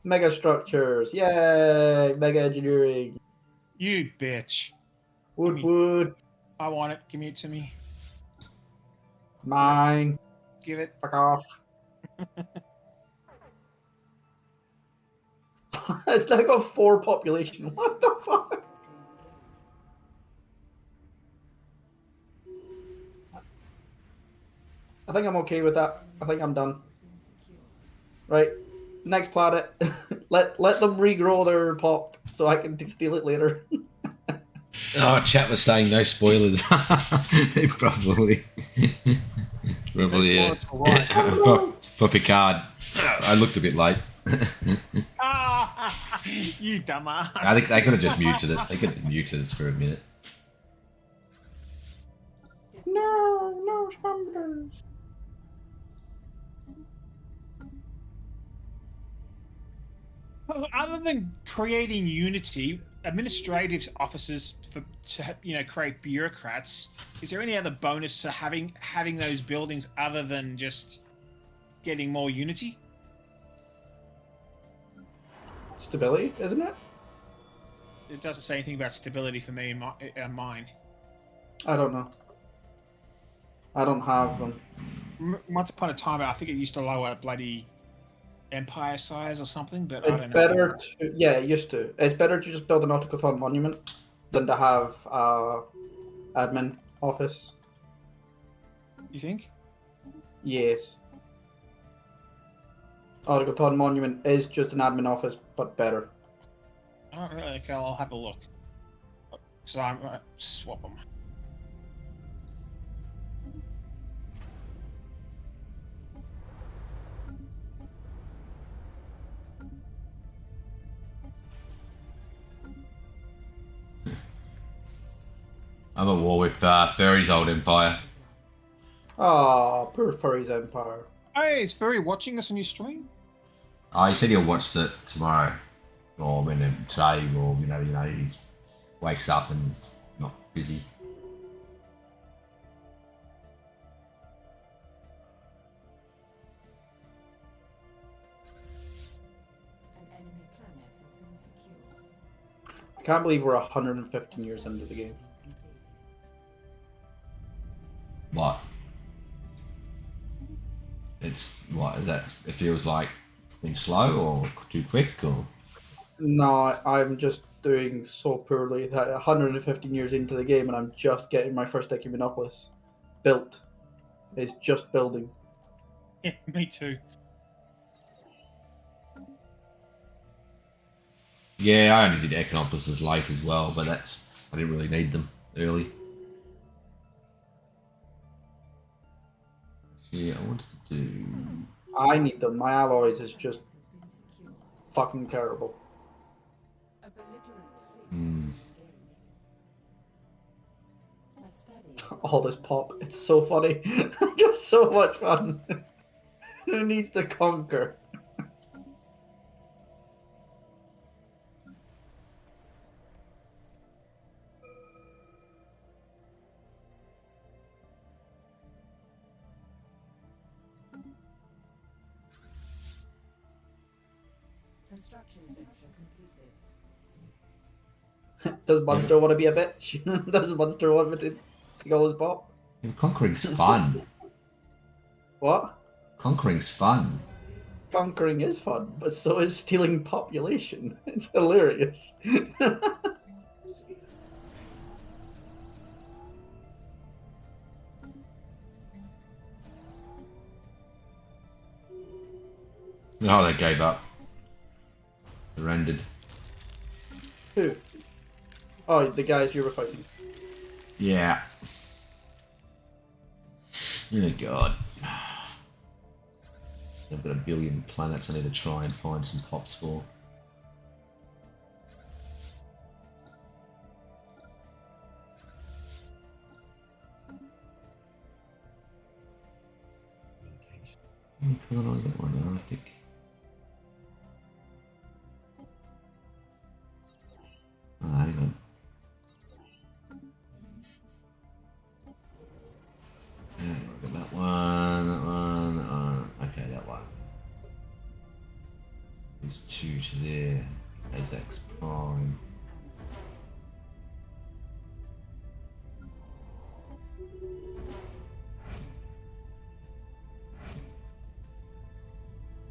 Mega structures. Yay! Mega engineering. You bitch. Wood Me. wood. I want it. Give me it to me. Mine. Give it. Fuck off. It's now got 4 population. What the fuck? I think I'm okay with that. I think I'm done. Has been secured. Right. Next planet. let them regrow their pop so I can steal it later. Oh, chat was saying no spoilers. They probably, yeah. That's all right. For Picard, I looked a bit late. You dumbass. I think they could have just muted it. They could have muted us for a minute. No spoilers. Other than creating Unity, administrative offices to create bureaucrats, is there any other bonus to having those buildings other than just getting more Unity? Stability, isn't it? It doesn't say anything about stability for me in mine. I don't know. I don't have them. Once upon a time, I think it used to lower bloody empire size or something, but I It's don't know. better to, yeah, it used to. It's better to just build a nautical thought monument than to have admin office. You think? Yes. Nautical thought monument is just an admin office, but better. I don't really. Okay, I'll have a look. So I'm swap them. I'm at war with Furry's old empire. Oh, poor Furry's empire. Hey, is Furry watching us on your stream? Oh, he said he'll watch it tomorrow, or today, or he wakes up and is not busy. An enemy planet has been secured. I can't believe we're 115 years into the game. What? It's what is that? It feels like it's been slow or too quick, or No, I'm just doing so poorly that 115 years into the game and I'm just getting my first Ecumenopolis built. It's just building. Yeah, me too. yeah, I only did Econopolis late as well, but I didn't really need them early. Yeah, I wanted to do. I need them. My alloys is just Has been secured. fucking terrible. A belligerent fleet Hmm. A study All this pop. It's so funny. Just so much fun. Who needs to conquer? construction venture completed. Does Monster want to be a bitch? Does Monster want me to take all his pop? Conquering's fun. What? Conquering's fun. Conquering is fun, but so is stealing population. It's hilarious. Oh, they gave up. Surrendered. Who? Oh, the guys you were fighting. Yeah. Oh god. I've got a billion planets I need to try and find some pops for. Come on, I got one Arctic. Oh, hang on. Yeah, I got that one, that one, that one. Okay, that one. There's two to there. Ajax Prime.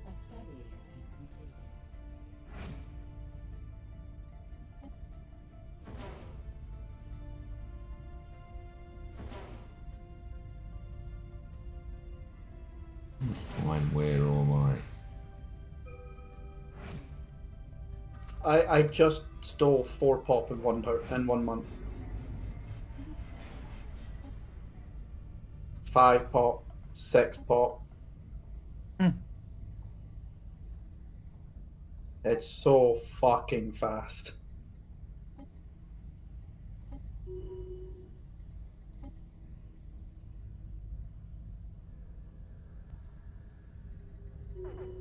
A study has been completed. Find where all my I just stole 4 pop in one month. 5 pop, 6 pop. Hmm. It's so fucking fast.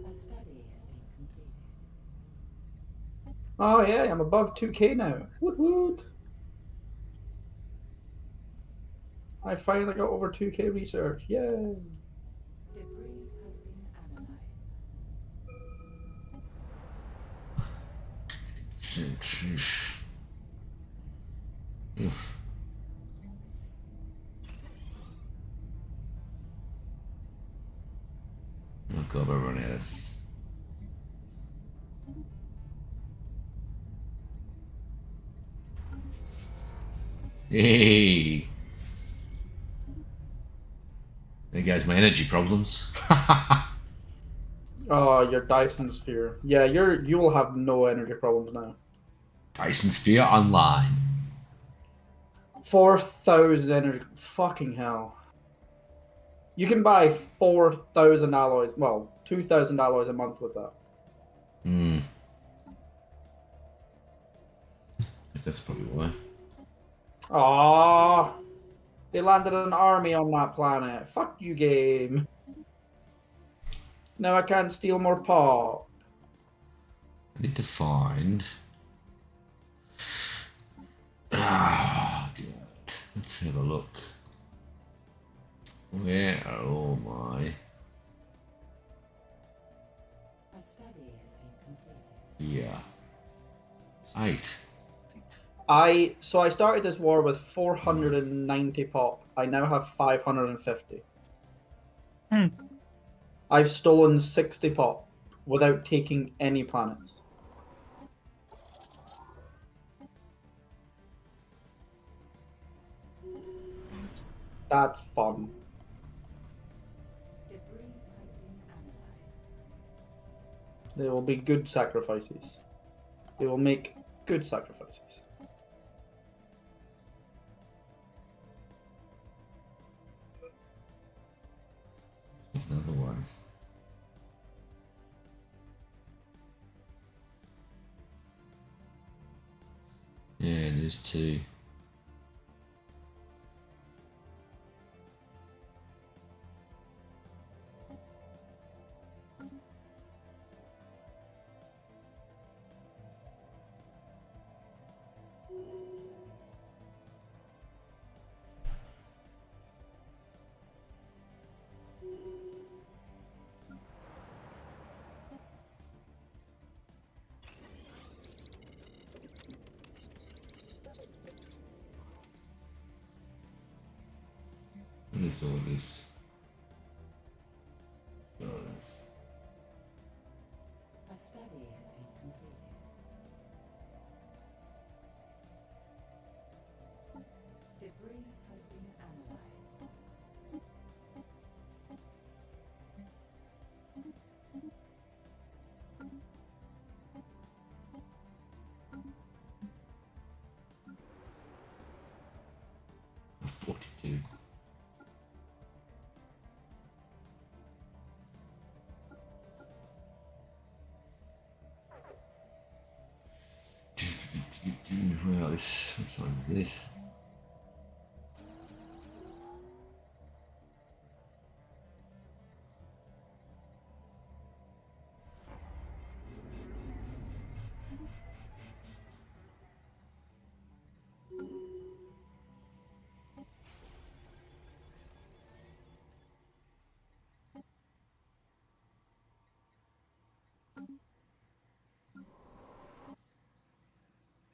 A study has been completed. Oh yeah, I'm above 2k now. Woot woot! I finally got over 2k research. Yay! Debris has been analyzed. Oh god, we're running out of. Hey! There goes my energy problems. Oh, your Dyson sphere. Yeah, you will have no energy problems now. Dyson Sphere Online. 4,000 energy. Fucking hell. You can buy 4,000 alloys. Well, 2,000 alloys a month with that. Hmm. That's probably why. Ah, they landed an army on that planet. Fuck you, game. Now I can't steal more pop. I need to find. Ah, good. Let's have a look. Where are all my? A study has been completed. Yeah. 8. I started this war with 490 pop. I now have 550. Hmm. I've stolen 60 pop without taking any planets. That's fun. Debris has been analyzed. They will be good sacrifices. They will make good sacrifices. Another one. Yeah, there's 2. What is all this? Stellaris. A study has been completed. Debris has been analyzed. A 42. Well, this. What size is this?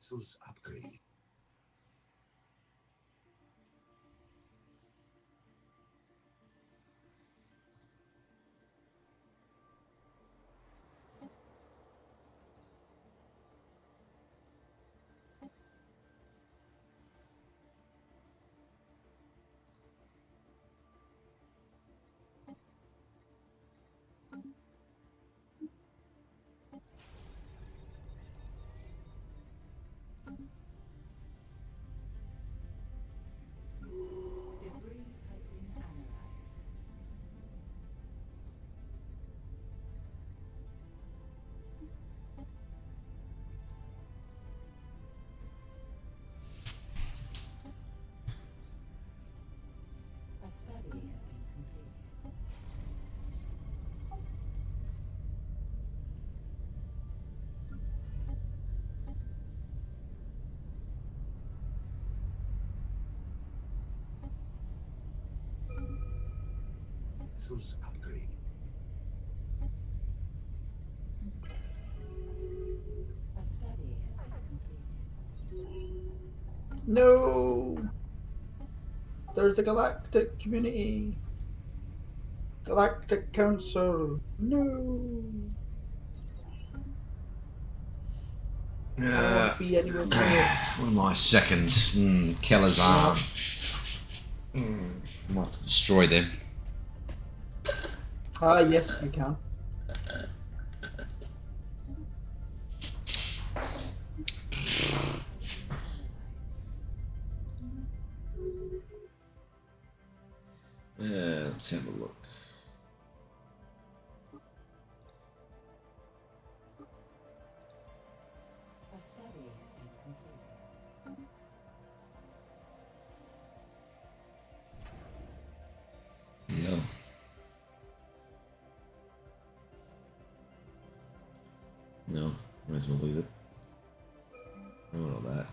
Missiles upgrade. A study has been completed. Vessels upgrading. A study has been completed. No! There's the Galactic Community. Galactic Council. No! I don't want to be anywhere near it. One of my second Keller's arm. I might have to destroy them. Ah, yes, you can. Let's have a look. A study has been completed. Yeah. No, might as well leave it. I want all that.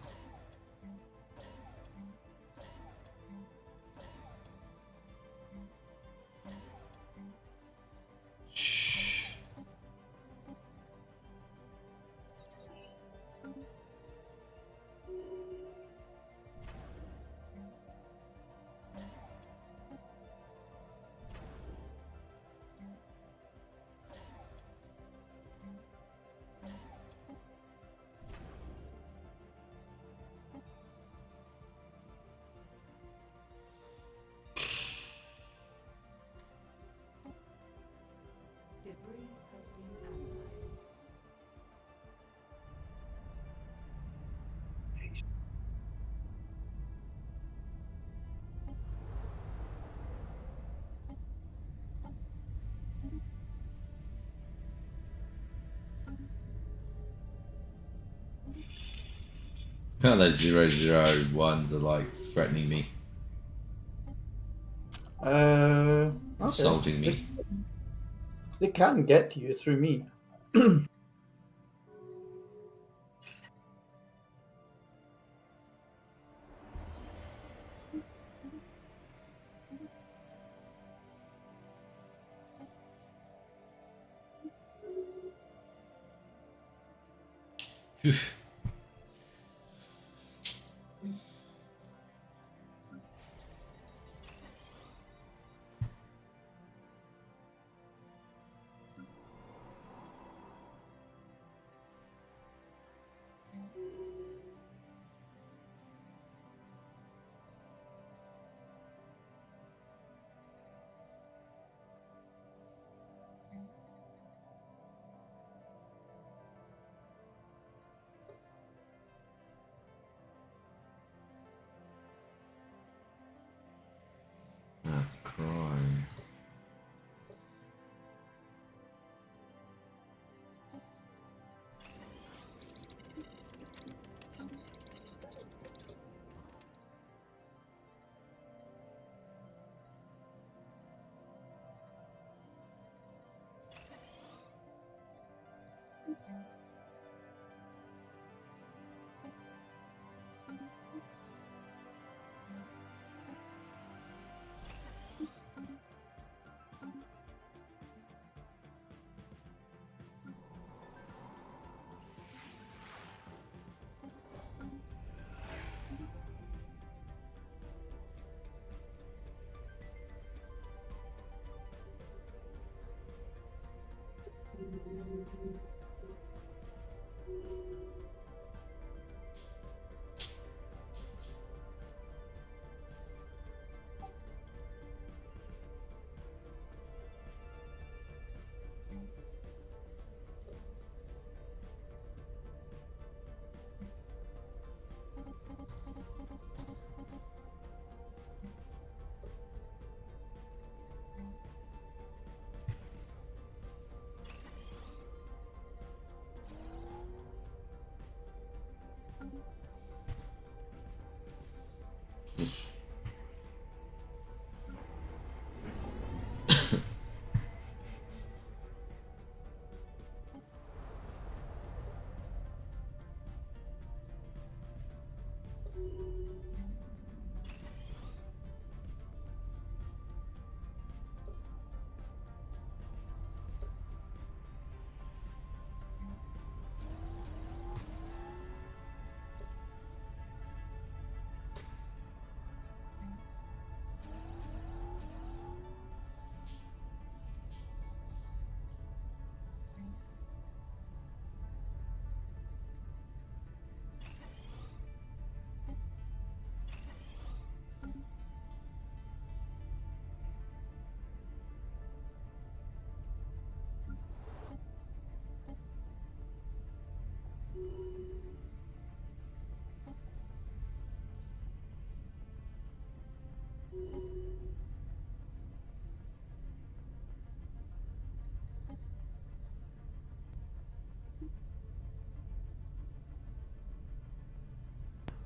Debris has been analyzed. Patient. Oh, those 001s are like threatening me, Okay. insulting me. They can get to you through me. Phew. That's crime.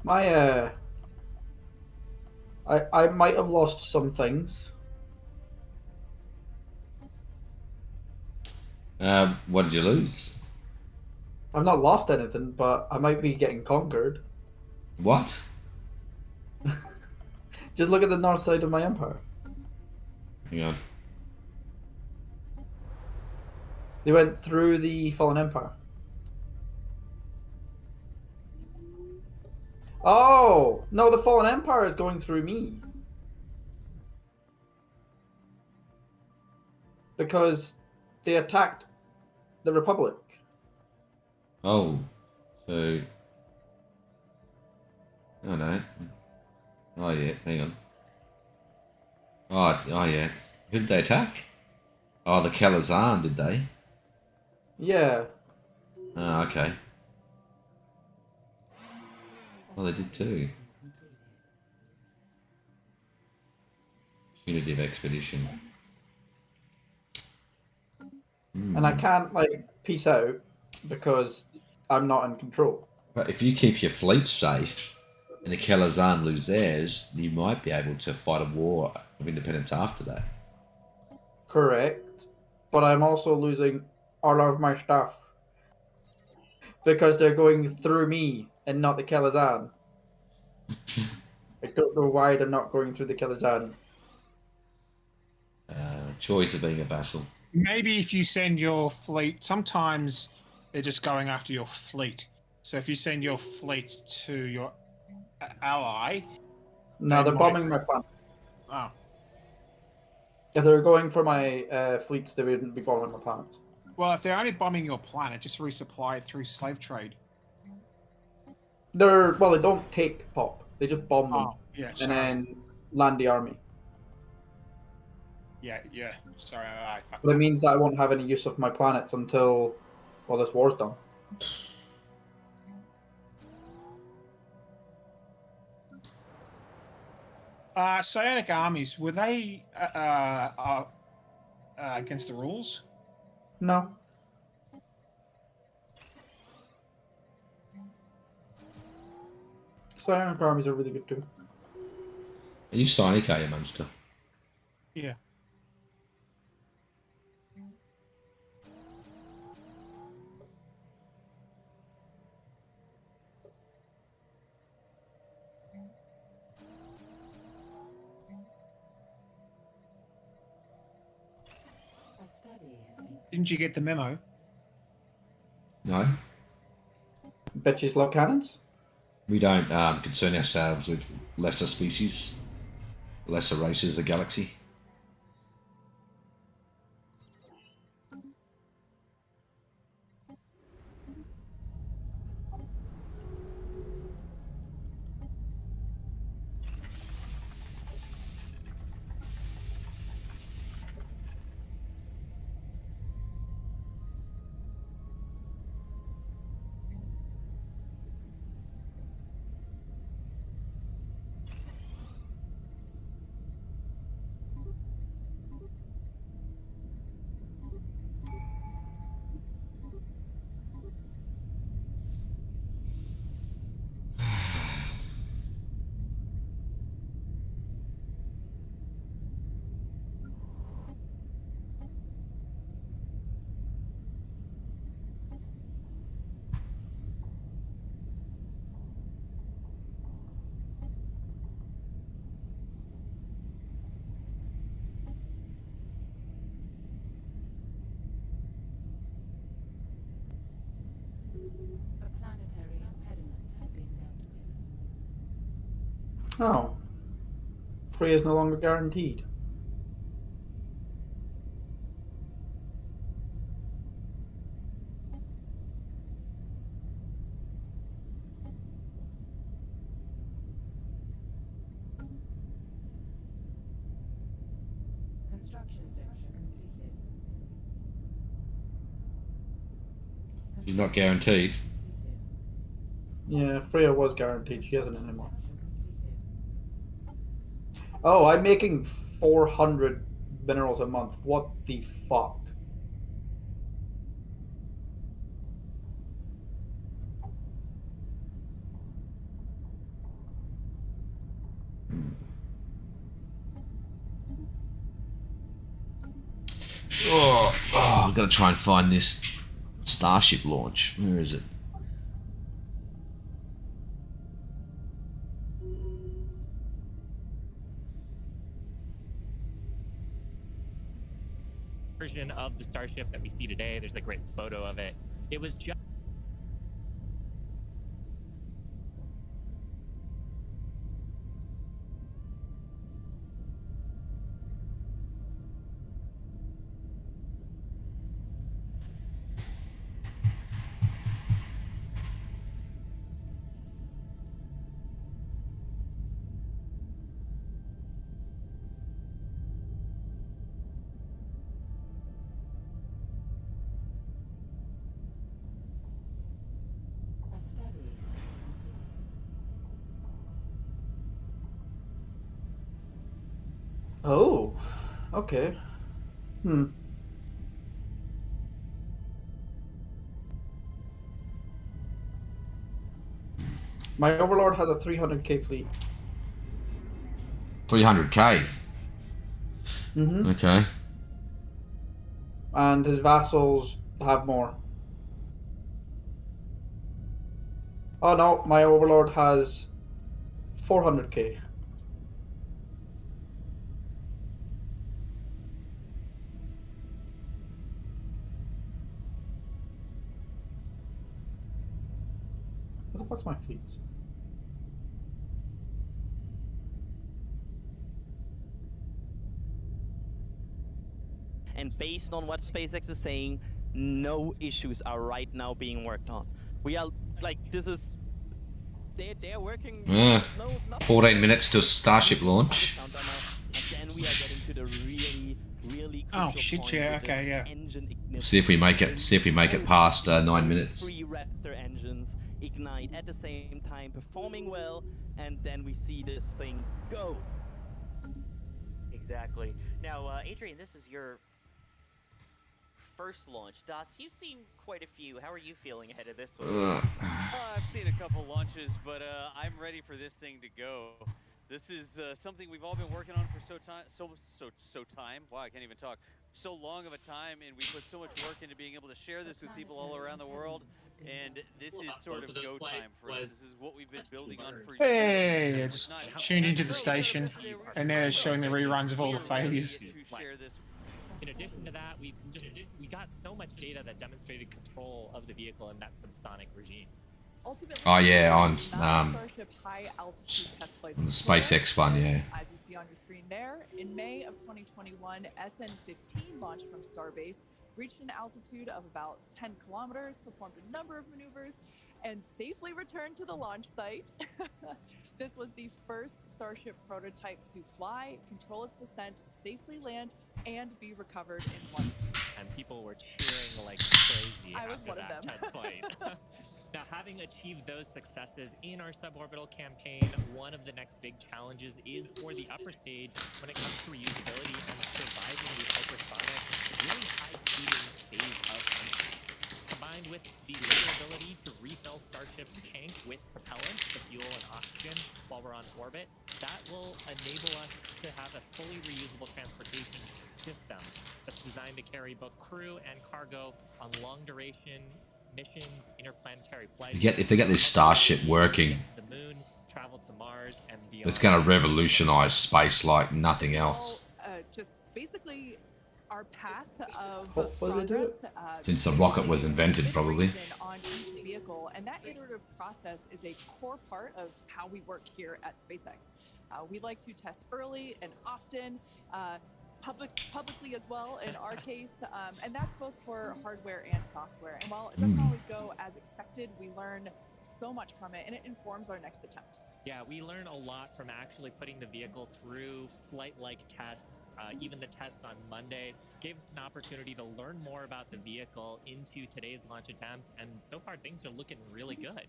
My I might have lost some things. What did you lose? I've not lost anything, but I might be getting conquered. What? Just look at the north side of my empire. Hang on. They went through the fallen empire. Oh no, the fallen empire is going through me because they attacked the Republic. Oh, so. Oh no. Oh yeah, hang on. Oh yeah. Who did they attack? Oh, the Kalazan, did they? Yeah. Oh, okay. Oh, they did too. Punitive expedition. And I can't like peace out because I'm not in control. But if you keep your fleet safe and the Kalazan lose theirs, you might be able to fight a war of independence after that. Correct. But I'm also losing all of my stuff because they're going through me and not the Kelazan. I don't know why they're not going through the Kelazan. Choice of being a vassal. Maybe if you send your fleet, sometimes they're just going after your fleet. So if you send your fleet to your ally, No, They they're might- bombing my planet. oh, If they're going for my fleets, they wouldn't be bombing my planets. well, if they're only bombing your planet, just resupply it through slave trade. They don't take pop. They just bomb them Oh, yeah, and sorry. then land the army. Yeah. Sorry, I fucked But it up. means that I won't have any use of my planets until, well, this war's done. Psionic armies, were they against the rules? No. Psionic armies are really good too. Are you Sonic, are you, monster? Yeah. A study has been Didn't you get the memo? No? Bitches love cannons. We don't concern ourselves with lesser species, lesser races of the galaxy. a planetary impediment has been dealt with. Oh. Free is no longer guaranteed. Construction venture completed. She's not guaranteed. Yeah, Freya was guaranteed. She isn't anymore. Completed. Oh, I'm making 400 minerals a month. What the fuck? I've got to try and find this Starship launch. Where is it? Version of the Starship that we see today. There's a great photo of it. It was just A study is Oh, okay. Hmm. My overlord has a 300k fleet. 300k. Mm-hmm. Okay. And his vassals have more. Oh no, my overlord has 400k. What the fuck's my fleets? And based on what SpaceX is saying, no issues are right now being worked on. We are like, this is they're working. Yeah. No, nothing. 14 minutes to Starship launch. And then we are getting to the really Oh, crucial shit, point yeah, with okay, this yeah. engine ignition. See if we make it. See if we make it past 9 minutes. 3 Raptor engines ignite at the same time, performing well, and then we see this thing go. Exactly. Now, Adrian, this is your first launch. Das, you've seen quite a few. How are you feeling ahead of this one? I've seen a couple launches, but I'm ready for this thing to go. This is something we've all been working on for wow, I can't even talk. So long of a time, and we put so much work into being able to share this with people all around the world. And this is sort of go time for us. This is what we've been building on for Hey, years. I just tuned into the station, and they're showing the reruns of all the failures. To share this. in addition to that, we got so much data that demonstrated control of the vehicle in that subsonic regime. Ultimately, Oh yeah, on Starship high altitude test flights the SpaceX one, yeah. As you see on your screen there, in May of 2021, SN-15 launched from Starbase, reached an altitude of about 10 kilometers, performed a number of maneuvers, and safely returned to the launch site. This was the first Starship prototype to fly, control its descent, safely land, and be recovered in one piece. And people were cheering like crazy I was after one of that them. test flight. Now, having achieved those successes in our suborbital campaign, one of the next big challenges is for the upper stage when it comes to reusability and surviving the hypersonic, really high-speeding phase of entry. Combined with the later ability to refill Starship's tank with propellants, the fuel and oxygen, while we're on orbit, that will enable us to have a fully reusable transportation system that's designed to carry both crew and cargo on long-duration missions, interplanetary flights. If they get this Starship working, Get to the moon, travel to Mars, and beyond. it's going to revolutionize space like nothing else. Just basically our path of What do they do? progress, Since the rocket was invented, probably. on each vehicle, and that iterative process is a core part of how we work here at SpaceX. We like to test early and often, publicly as well in our case, and that's both for hardware and software. And while it doesn't always go as expected, we learn so much from it, and it informs our next attempt. Yeah, we learn a lot from actually putting the vehicle through flight-like tests. Even the test on Monday gave us an opportunity to learn more about the vehicle into today's launch attempt, and so far things are looking really good.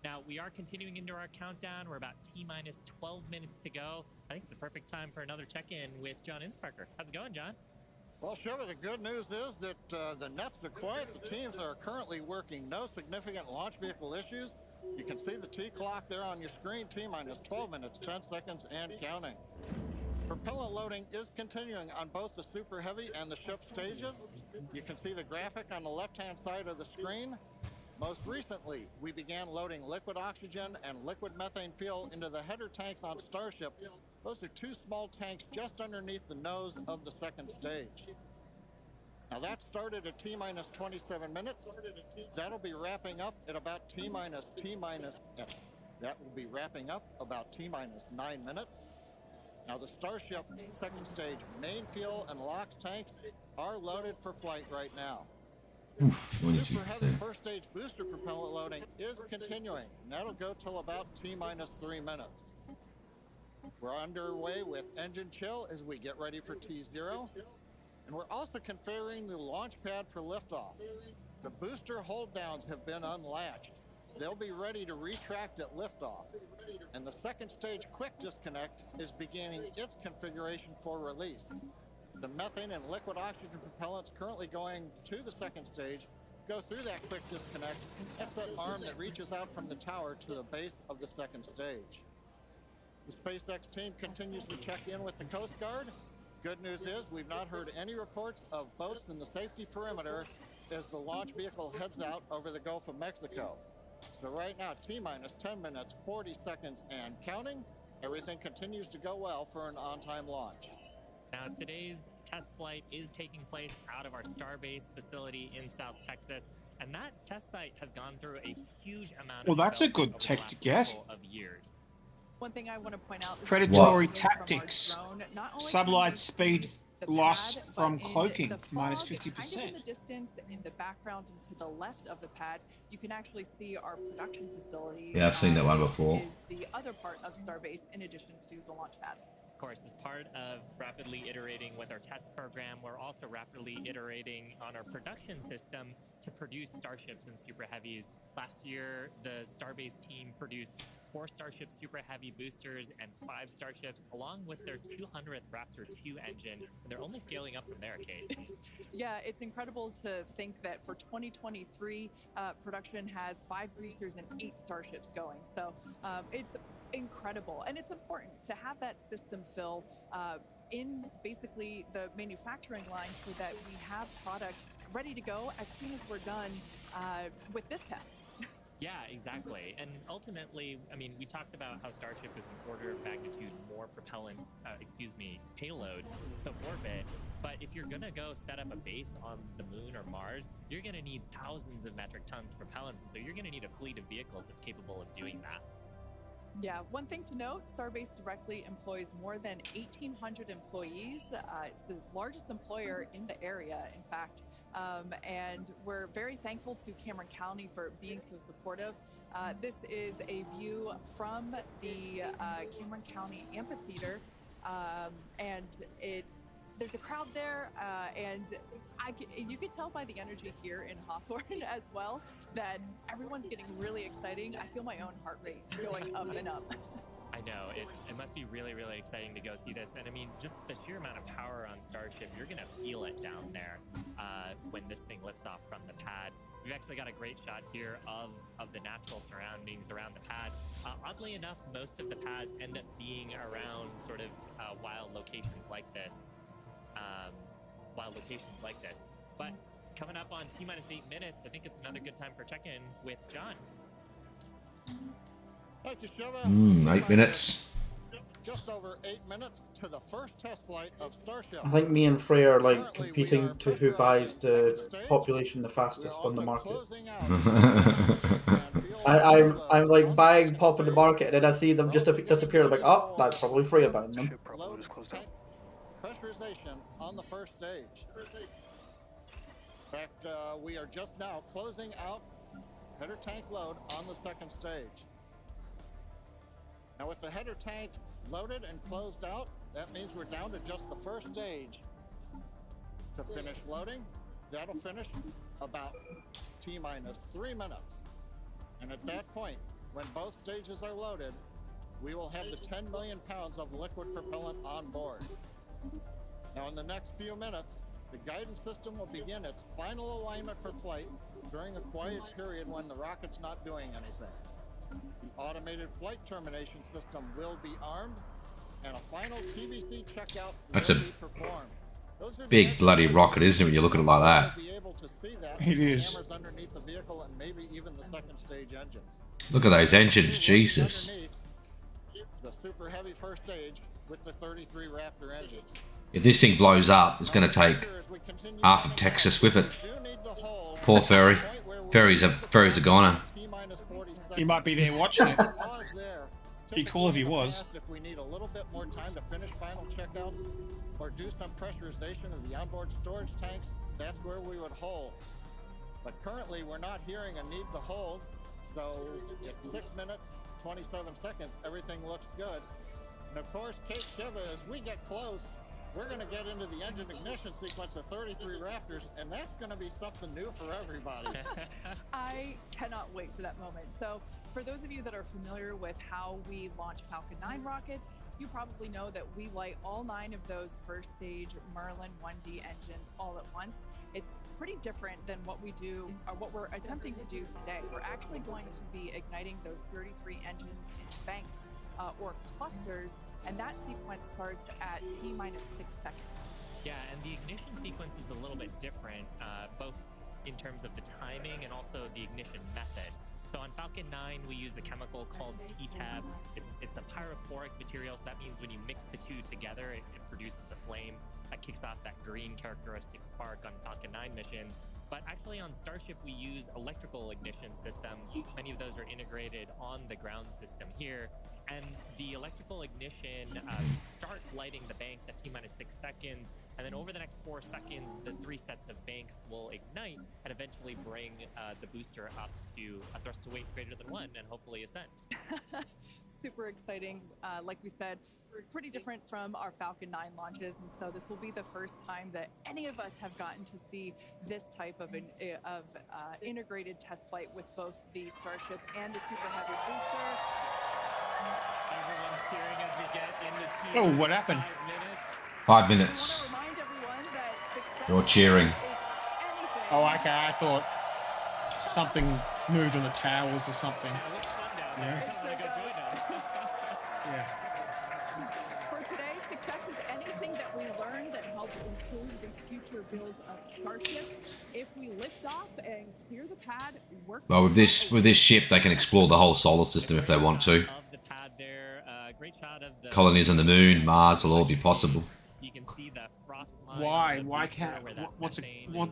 Now, we are continuing into our countdown. We're about T-minus 12 minutes to go. I think it's a perfect time for another check-in with John Insparker. How's it going, John? Well, Chevy, the good news is that the nets are quiet. The teams are currently working. No significant launch vehicle issues. You can see the T clock there on your screen. T-minus 12 minutes, 10 seconds, and counting. Propellant loading is continuing on both the Super Heavy and the ship stages. You can see the graphic on the left-hand side of the screen. Most recently, we began loading liquid oxygen and liquid methane fuel into the header tanks on Starship. Those are two small tanks just underneath the nose of the second stage. Now that started at T-minus 27 minutes. That'll be wrapping up at about that will be wrapping up about T-minus 9 minutes. Now the Starship second stage main fuel and LOX tanks are loaded for flight right now. Super Heavy first stage booster propellant loading is continuing, and that'll go till about T-minus 3 minutes. We're underway with engine chill as we get ready for T0, and we're also configuring the launch pad for liftoff. The booster hold downs have been unlatched. They'll be ready to retract at liftoff, and the second stage quick disconnect is beginning its configuration for release. The methane and liquid oxygen propellants currently going to the second stage go through that quick disconnect. That's that arm that reaches out from the tower to the base of the second stage. The SpaceX team continues to check in with the Coast Guard. Good news is we've not heard any reports of boats in the safety perimeter as the launch vehicle heads out over the Gulf of Mexico. So right now, T-minus 10 minutes, 40 seconds, and counting. Everything continues to go well for an on-time launch. Now, today's test flight is taking place out of our Starbase facility in South Texas, and that test site has gone through a huge amount Well, of that's a development good over the tech to last get. couple of years. One thing I want to point out is Predatory that from our tactics. drone, not only Sublight can we speed see the loss pad, but from in cloaking, the minus fog, 50%. Kind of in the distance, in the background, and to the left of the pad, you can actually see our production facility. Yeah, I've seen that one before. Is the other part of Starbase in addition to the launch pad. Of course, as part of rapidly iterating with our test program, we're also rapidly iterating on our production system to produce Starships and Super Heavies. Last year, the Starbase team produced 4 Starship Super Heavy boosters and 5 Starships, along with their 200th Raptor 2 engine, and they're only scaling up from there, Kate. Yeah, it's incredible to think that for 2023, production has 5 boosters and 8 Starships going. So it's incredible, and it's important to have that system fill in basically the manufacturing line so that we have product ready to go as soon as we're done with this test. Yeah, exactly. And ultimately, I mean, we talked about how Starship is an order of magnitude more propellant, payload to orbit. But if you're going to go set up a base on the moon or Mars, you're going to need thousands of metric tons of propellants. And so you're going to need a fleet of vehicles that's capable of doing that. Yeah, one thing to note, Starbase directly employs more than 1,800 employees. It's the largest employer in the area, in fact. And we're very thankful to Cameron County for being so supportive. This is a view from the Cameron County Amphitheater, and there's a crowd there, and you can tell by the energy here in Hawthorne as well that everyone's getting really exciting. I feel my own heart rate going up and up. I know, it must be really, really exciting to go see this. And I mean, just the sheer amount of power on Starship, you're going to feel it down there when this thing lifts off from the pad. We've actually got a great shot here of the natural surroundings around the pad. Oddly enough, most of the pads end up being around sort of wild locations like this. But coming up on T-minus 8 minutes, I think it's another good time for check-in with John. Thank you, Shiva. 8 minutes. Just over 8 minutes to the first test flight of Starship. I think me and Frey are like competing to who buys the population the fastest on the market. I'm like buying pop in the market, and then I see them just disappear. I'm like, oh, that's probably Frey buying them. Pressurization on the first stage. In fact, we are just now closing out header tank load on the second stage. Now with the header tanks loaded and closed out, that means we're down to just the first stage to finish loading. That'll finish about T-minus 3 minutes. And at that point, when both stages are loaded, we will have the 10 million pounds of liquid propellant on board. Now in the next few minutes, the guidance system will begin its final alignment for flight during a quiet period when the rocket's not doing anything. The automated flight termination system will be armed, and a final TBC checkout That's will a be performed. Those are the big engine bloody lights. rocket, isn't it, when you look at it like that? You'll be able to see that It with the is. cameras underneath the vehicle and maybe even the second stage engines. Look at those engines, Looking Jesus. underneath the super heavy first stage with the 33 Raptor engines. If this thing blows up, it's going to take half of Texas with it. Poor ferry. Ferries are gone. He might be there watching it. Be cool if he was. If we need a little bit more time to finish final checkouts or do some pressurization of the onboard storage tanks, that's where we would hold. But currently, we're not hearing a need to hold. So at 6 minutes, 27 seconds, everything looks good. And of course, Kate Shiva, as we get close, we're going to get into the engine ignition sequence of 33 Raptors, and that's going to be something new for everybody. I cannot wait for that moment. So for those of you that are familiar with how we launch Falcon 9 rockets, you probably know that we light all 9 of those first stage Merlin 1D engines all at once. It's pretty different than what we do, or what we're attempting to do today. We're actually going to be igniting those 33 engines in banks or clusters, and that sequence starts at T-minus 6 seconds. Yeah, and the ignition sequence is a little bit different, both in terms of the timing and also the ignition method. So on Falcon 9, we use a chemical called T-Tab. It's a pyrophoric material, so that means when you mix the two together, it produces a flame that kicks off that green characteristic spark on Falcon 9 missions. But actually on Starship, we use electrical ignition systems. Many of those are integrated on the ground system here. And the electrical ignition, we start lighting the banks at T-minus 6 seconds, and then over the next 4 seconds, the 3 sets of banks will ignite and eventually bring the booster up to a thrust to weight greater than 1 and hopefully ascent. Super exciting. Like we said, pretty different from our Falcon 9 launches, and so this will be the first time that any of us have gotten to see this type of integrated test flight with both the Starship and the Super Heavy booster. Everyone's cheering as we get into Oh, what happened? 5 We minutes. want to remind everyone that success You're cheering. is anything. Oh, okay. I thought something moved on the towers or something. Yeah, it looks fun down there. Yeah. I'm gonna go join them. Yeah. For today, success is anything that we learn that helps improve the future builds of Starship. If we lift off and clear the pad, work. Well, with this ship, they can explore the whole solar system if they want to. Of the pad there, great shot of the Colonies on the moon, Mars will all be possible. You can see the frost line. Why? of the Why booster can't? where that What's it? methane What?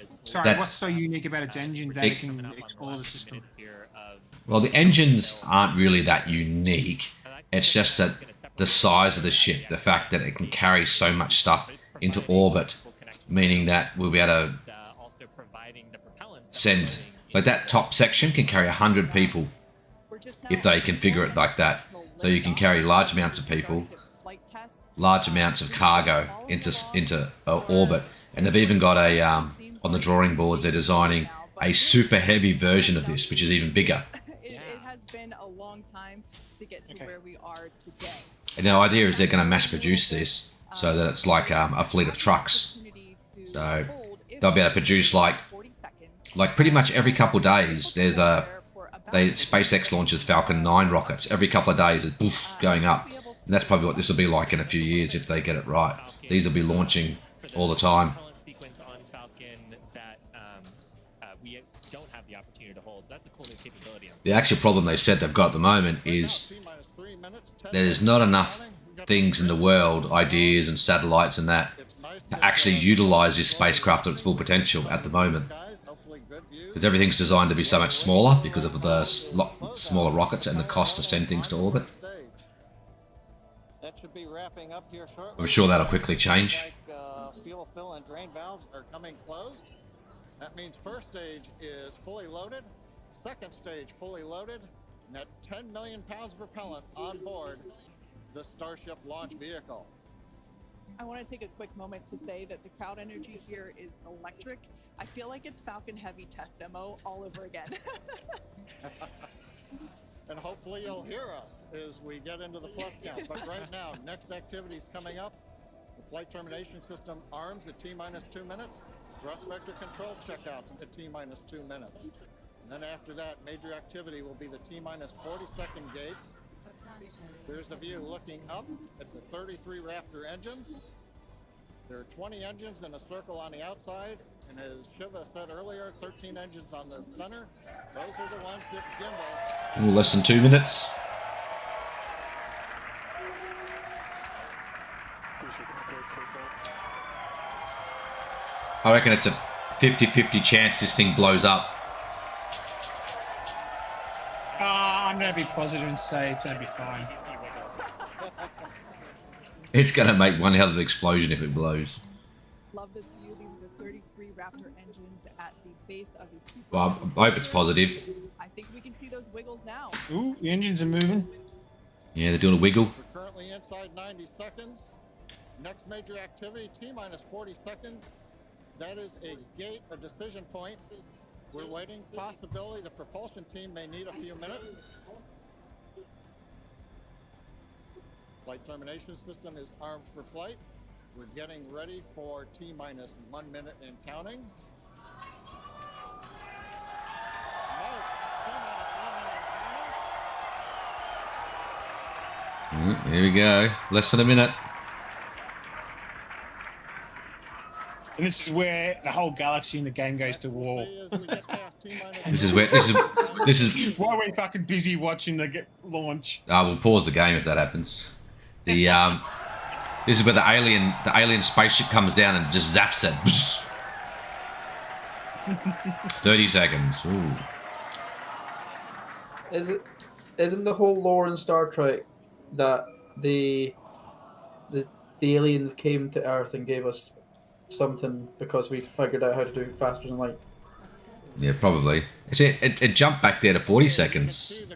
is Sorry, That- what's so unique about its engine that it can coming up on explore the last system? minutes here of- Well, the engines aren't really that unique. It's just that the size of the ship, the fact that it can carry so much stuff into orbit, meaning that we'll be able to also providing the propellants that send, floating like that top section can carry 100 people if they configure it like that. So you can carry large amounts of people, large amounts of cargo into orbit, and they've even got a on the drawing boards they're designing a super heavy version of this, which is even bigger. It has been a long time to get to where we are today. And the idea is they're going to mass produce this so that it's like a fleet of trucks. So they'll be able to produce like pretty much every couple of days. There's SpaceX launches Falcon 9 rockets. Every couple of days it's poof, going up. And that's probably what this will be like in a few years if they get it right. These will be launching all the time. propellant sequence on Falcon that we don't have the opportunity to hold. So that's a cool new capability. On The actual problem they said they've got at the moment is there's not enough things in the world, ideas and satellites and that, to actually utilize this spacecraft at its full potential at the moment. Because everything's designed to be so much smaller because of the smaller rockets and the cost to send things to orbit. That should be wrapping up here shortly. I'm sure that'll quickly change. Fuel fill and drain valves are coming closed. That means first stage is fully loaded, second stage fully loaded, and that 10 million pounds of propellant on board the Starship launch vehicle. I want to take a quick moment to say that the crowd energy here is electric. I feel like it's Falcon Heavy test demo all over again. And hopefully you'll hear us as we get into the plus count. But right now, next activities coming up. The flight termination system arms at T-minus 2 minutes. Thrust vector control checkouts at T-minus 2 minutes. And then after that, major activity will be the T-minus 40-second gate. Here's the view looking up at the 33 Raptor engines. There are 20 engines in a circle on the outside, and as Shiva said earlier, 13 engines on the center. Those are the ones that gimbal. Ooh, less than 2 minutes. I reckon it's a 50-50 chance this thing blows up. I'm going to be positive and say it's going to be fine. It's going to make one hell of an explosion if it blows. Love this view. These are the 33 Raptor engines at the base of the super. Well, I hope it's positive. I think we can see those wiggles now. Ooh, the engines are moving. Yeah, they're doing a wiggle. We're currently inside 90 seconds. Next major activity, T-minus 40 seconds. That is a gate, a decision point. We're waiting. Possibility the propulsion team may need a few minutes. Flight termination system is armed for flight. We're getting ready for T-minus 1 minute and counting. Here we go. Less than a minute. And this is where the whole galaxy in the game goes to war. This is why we're fucking busy watching the launch. We'll pause the game if that happens. The this is where the alien spaceship comes down and just zaps it. 30 seconds. Ooh. Isn't the whole lore in Star Trek that the aliens came to Earth and gave us something because we figured out how to do it faster than light? Yeah, probably. It jumped back there to 40 seconds.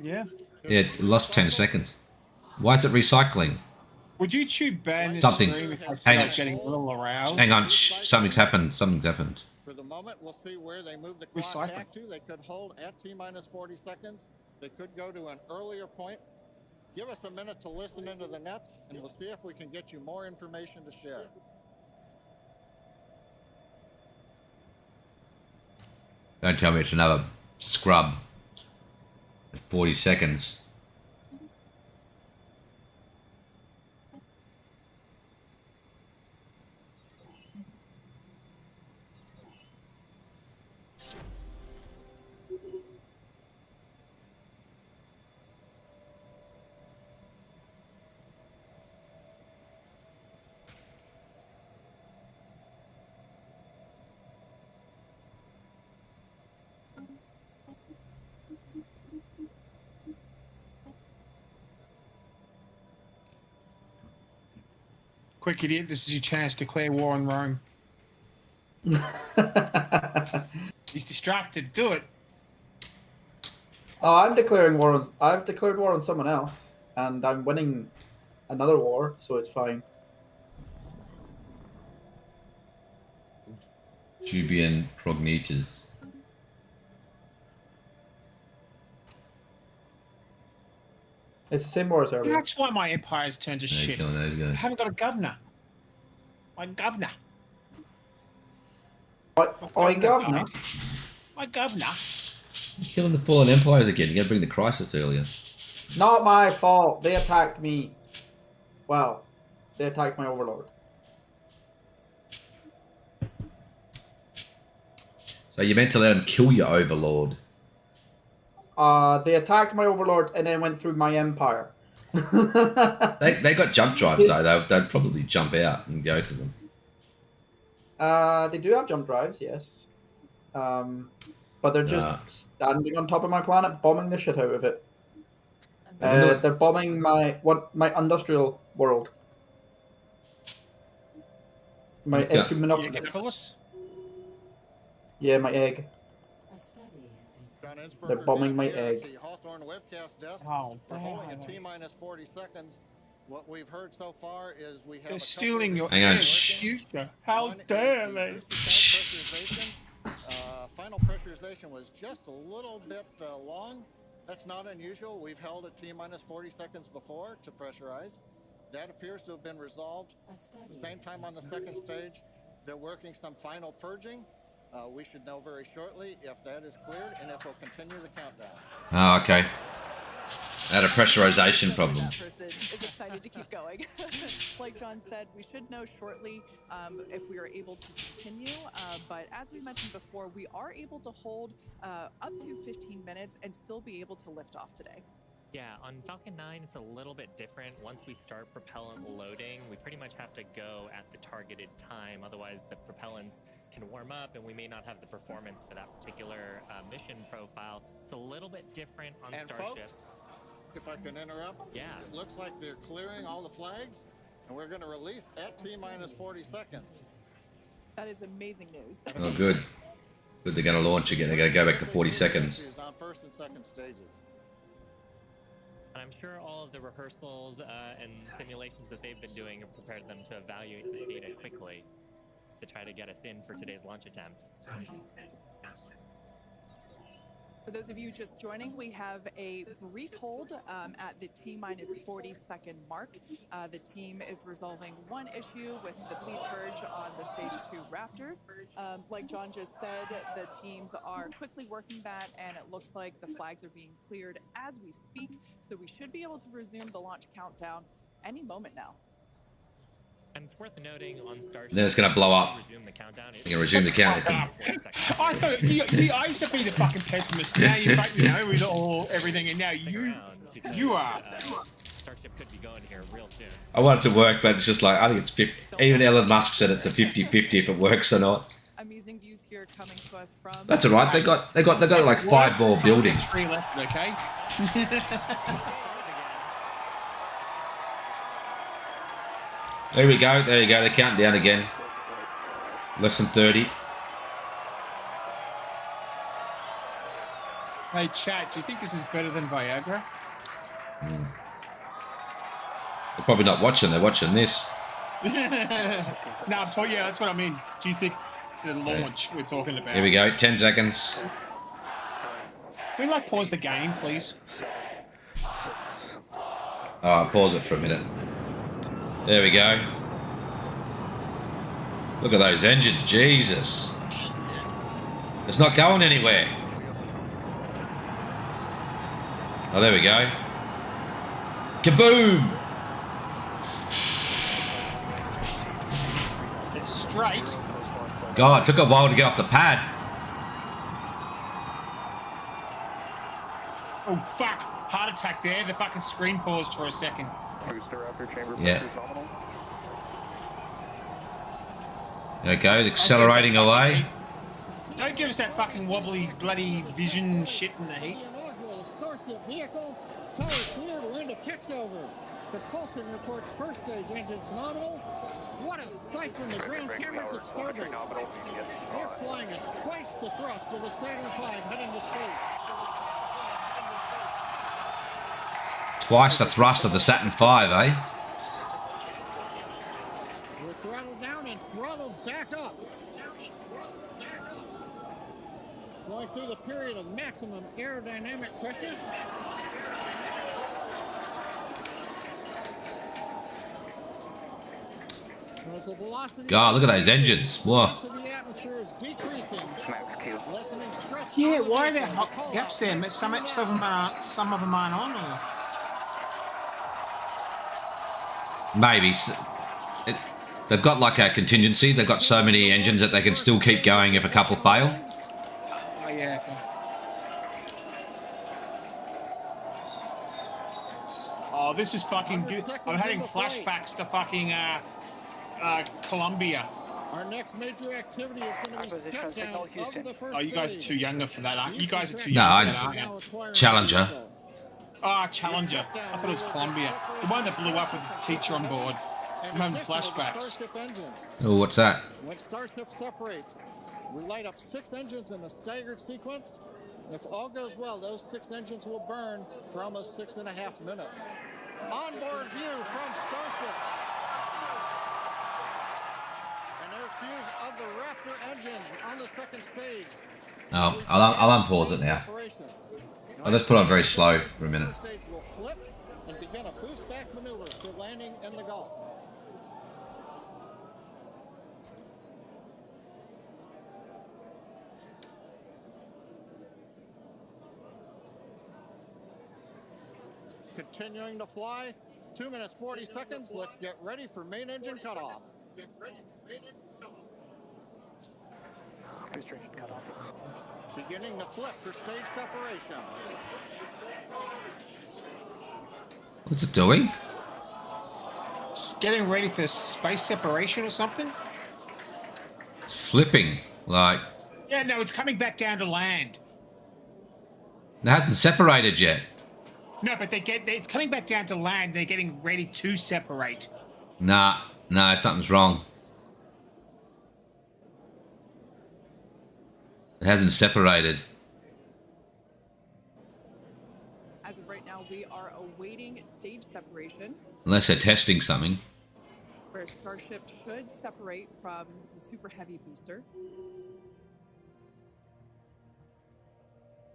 Yeah. Yeah, it lost 10 seconds. Why is it recycling? Would YouTube ban this Something. stream if I Hang said I on. was getting a little aroused? Hang on. Something's happened. Something's happened. For the moment, we'll see where they move the clock back to. They could hold at T-minus 40 seconds. They could go to an earlier point. Give us a minute to listen into the nets, and we'll see if we can get you more information to share. Don't tell me it's another scrub. 40 seconds. Quick, idiot, this is your chance to declare war on Rome. He's distracted. Do it. Oh, I'm declaring war on... I've declared war on someone else, and I'm winning another war, so it's fine. Tubian progenitus. It's the same war as earlier. That's why my empire's turned to shit. Killing those guys. I haven't got a governor. My governor. My governor? My governor. You're killing the fallen empires again. You gotta bring the crisis earlier. Not my fault. They attacked me. Well, they attacked my overlord. So you meant to let them kill your overlord. They attacked my overlord and then went through my empire. They got jump drives though. They'd probably jump out and go to them. They do have jump drives, yes. But they're just standing on top of my planet, bombing the shit out of it. They're bombing my industrial world. My egg monopolis. Yeah, my egg. They're bombing my egg. Oh, we're holding at T-minus 40 seconds. What we've heard so far is we have they're stealing your Hang on. egg. Future. How dare they? Final pressurization was just a little bit long. That's not unusual. We've held at T-minus 40 seconds before to pressurize. That appears to have been resolved. At the same time on the second stage, they're working some final purging. We should know very shortly if that is cleared and if we'll continue the countdown. Oh, okay. Had a pressurization problem. That person is excited to keep going. Like John said, we should know shortly if we are able to continue. But as we mentioned before, we are able to hold up to 15 minutes and still be able to lift off today. Yeah, on Falcon 9, it's a little bit different. Once we start propellant loading, we pretty much have to go at the targeted time. Otherwise, the propellants can warm up and we may not have the performance for that particular mission profile. It's a little bit different on And Starship. folks, if I can interrupt, Yeah. it looks like they're clearing all the flags, and we're going to release at T-minus 40 seconds. That is amazing news. Oh, good. Good, they're going to launch again. They're going to go back to 40 seconds. On first and second stages. And I'm sure all of the rehearsals and simulations that they've been doing have prepared them to evaluate this data quickly to try to get us in for today's launch attempt. For those of you just joining, we have a brief hold at the T-minus 40-second mark. The team is resolving one issue with the bleed purge on the Stage 2 Raptors. Like John just said, the teams are quickly working that, and it looks like the flags are being cleared as we speak. So we should be able to resume the launch countdown any moment now. And it's worth noting on Starship. Then it's going to blow up. Resume the countdown. You're going to resume the countdown. I thought I used to be the fucking pessimist. Now you fucking know with everything, and now you are. Starship could be going here real soon. I want it to work, but it's just like, I think it's 50. Even Elon Musk said it's a 50-50 if it works or not. Amazing views here coming to us from. That's all right. They got like 5 more buildings. 3 left, okay? There we go. There you go. They're counting down again. Less than 30. Hey, chat, do you think this is better than Viagra? They're probably not watching. They're watching this. No, I'm talking. Yeah, that's what I mean. Do you think the launch we're talking about? Here we go. 10 seconds. Can we like pause the game, please? Oh, I'll pause it for a minute. There we go. Look at those engines. Jesus. It's not going anywhere. Oh, there we go. Kaboom! It's straight. God, it took a while to get off the pad. Oh, fuck. Heart attack there. The fucking screen paused for a second. Yeah. Okay, accelerating away. Don't give us that fucking wobbly bloody vision shit in the heat. Inaugural Starship vehicle, tower clear to end a pitchover. Propulsion reports first stage engines nominal. What a sight from the ground cameras at Starbase. They're flying at twice the thrust of the Saturn V heading to space. Twice the thrust of the Saturn V, eh? We're throttled down and throttled back up. Going through the period of maximum aerodynamic pressure. As the velocity God, look at those engines. Whoa. the atmosphere is decreasing, lessening stress. Yeah, why are there hot gaps there? Some of them aren't on. Or? Maybe. They've got like a contingency. They've got so many engines that they can still keep going if a couple fail. Oh, yeah, okay. Oh, this is fucking good. I'm having flashbacks to fucking Colombia. Our next major activity is going to be shut down of the first Oh, you guys are too younger for that, aren't you? You guys are too No, young for that, aren't you? Challenger. Ah, Challenger. I thought it was Columbia. The one that blew up with the teacher on board. I'm having flashbacks. Oh, what's that? When Starship separates, we light up 6 engines in a staggered sequence. If all goes well, those 6 engines will burn for almost 6.5 minutes. Onboard view from Starship. And there's views of the Raptor engines on the second stage. Oh, I'll unpause it now. I'll just put on very slow for a minute. Stage will flip and begin a boost back maneuver for landing in the Gulf. continuing to fly. 2 minutes 40 seconds. Let's get ready for main engine cutoff. Beginning the flip for stage separation. What's it doing? It's getting ready for space separation or something? It's flipping. Like, Yeah, no, it's coming back down to land. it hasn't separated yet. No, but it's coming back down to land. They're getting ready to separate. Nah, something's wrong. It hasn't separated. As of right now, we are awaiting stage separation, Unless they're testing something. where Starship should separate from the Super Heavy booster.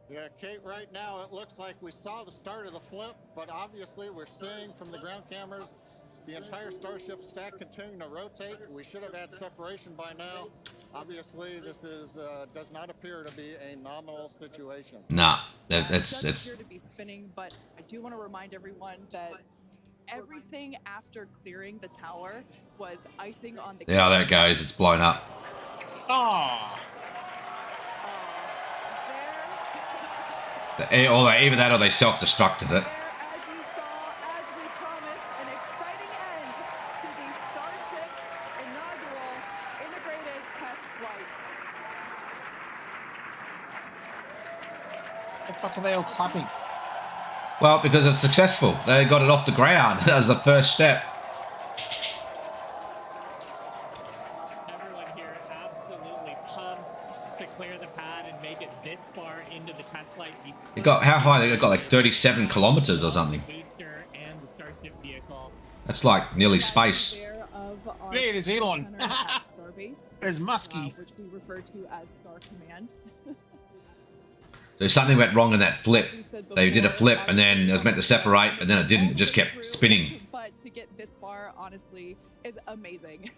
Yeah, Kate, right now it looks like we saw the start of the flip, but obviously we're seeing from the ground cameras the entire Starship stack continuing to rotate. We should have had separation by now. Obviously, this is does not appear to be a nominal situation. Nah, It that's does appear to be spinning, but I do want to remind everyone that everything after clearing the tower was icing on the yeah, there it goes. It's blown up. Oh, Either that or they self-destructed it. There, as you saw, as we promised, an exciting end to the Starship inaugural integrated test flight. the fuck are they all clapping? Well, because it's successful. They got it off the ground. That was the first step. Everyone here absolutely pumped to clear the pad and make it this far into the test flight. They got how high? They got like 37 kilometers or something. Booster and the Starship vehicle. That's like nearly space. There of our Hey, there's Elon. center at Starbase, There's Muskie. which we refer to as Star Command. So something went wrong in that flip. We said They did a before, flip and then it was meant to separate, but then it didn't. It just kept spinning. But to get this far, honestly, is amazing.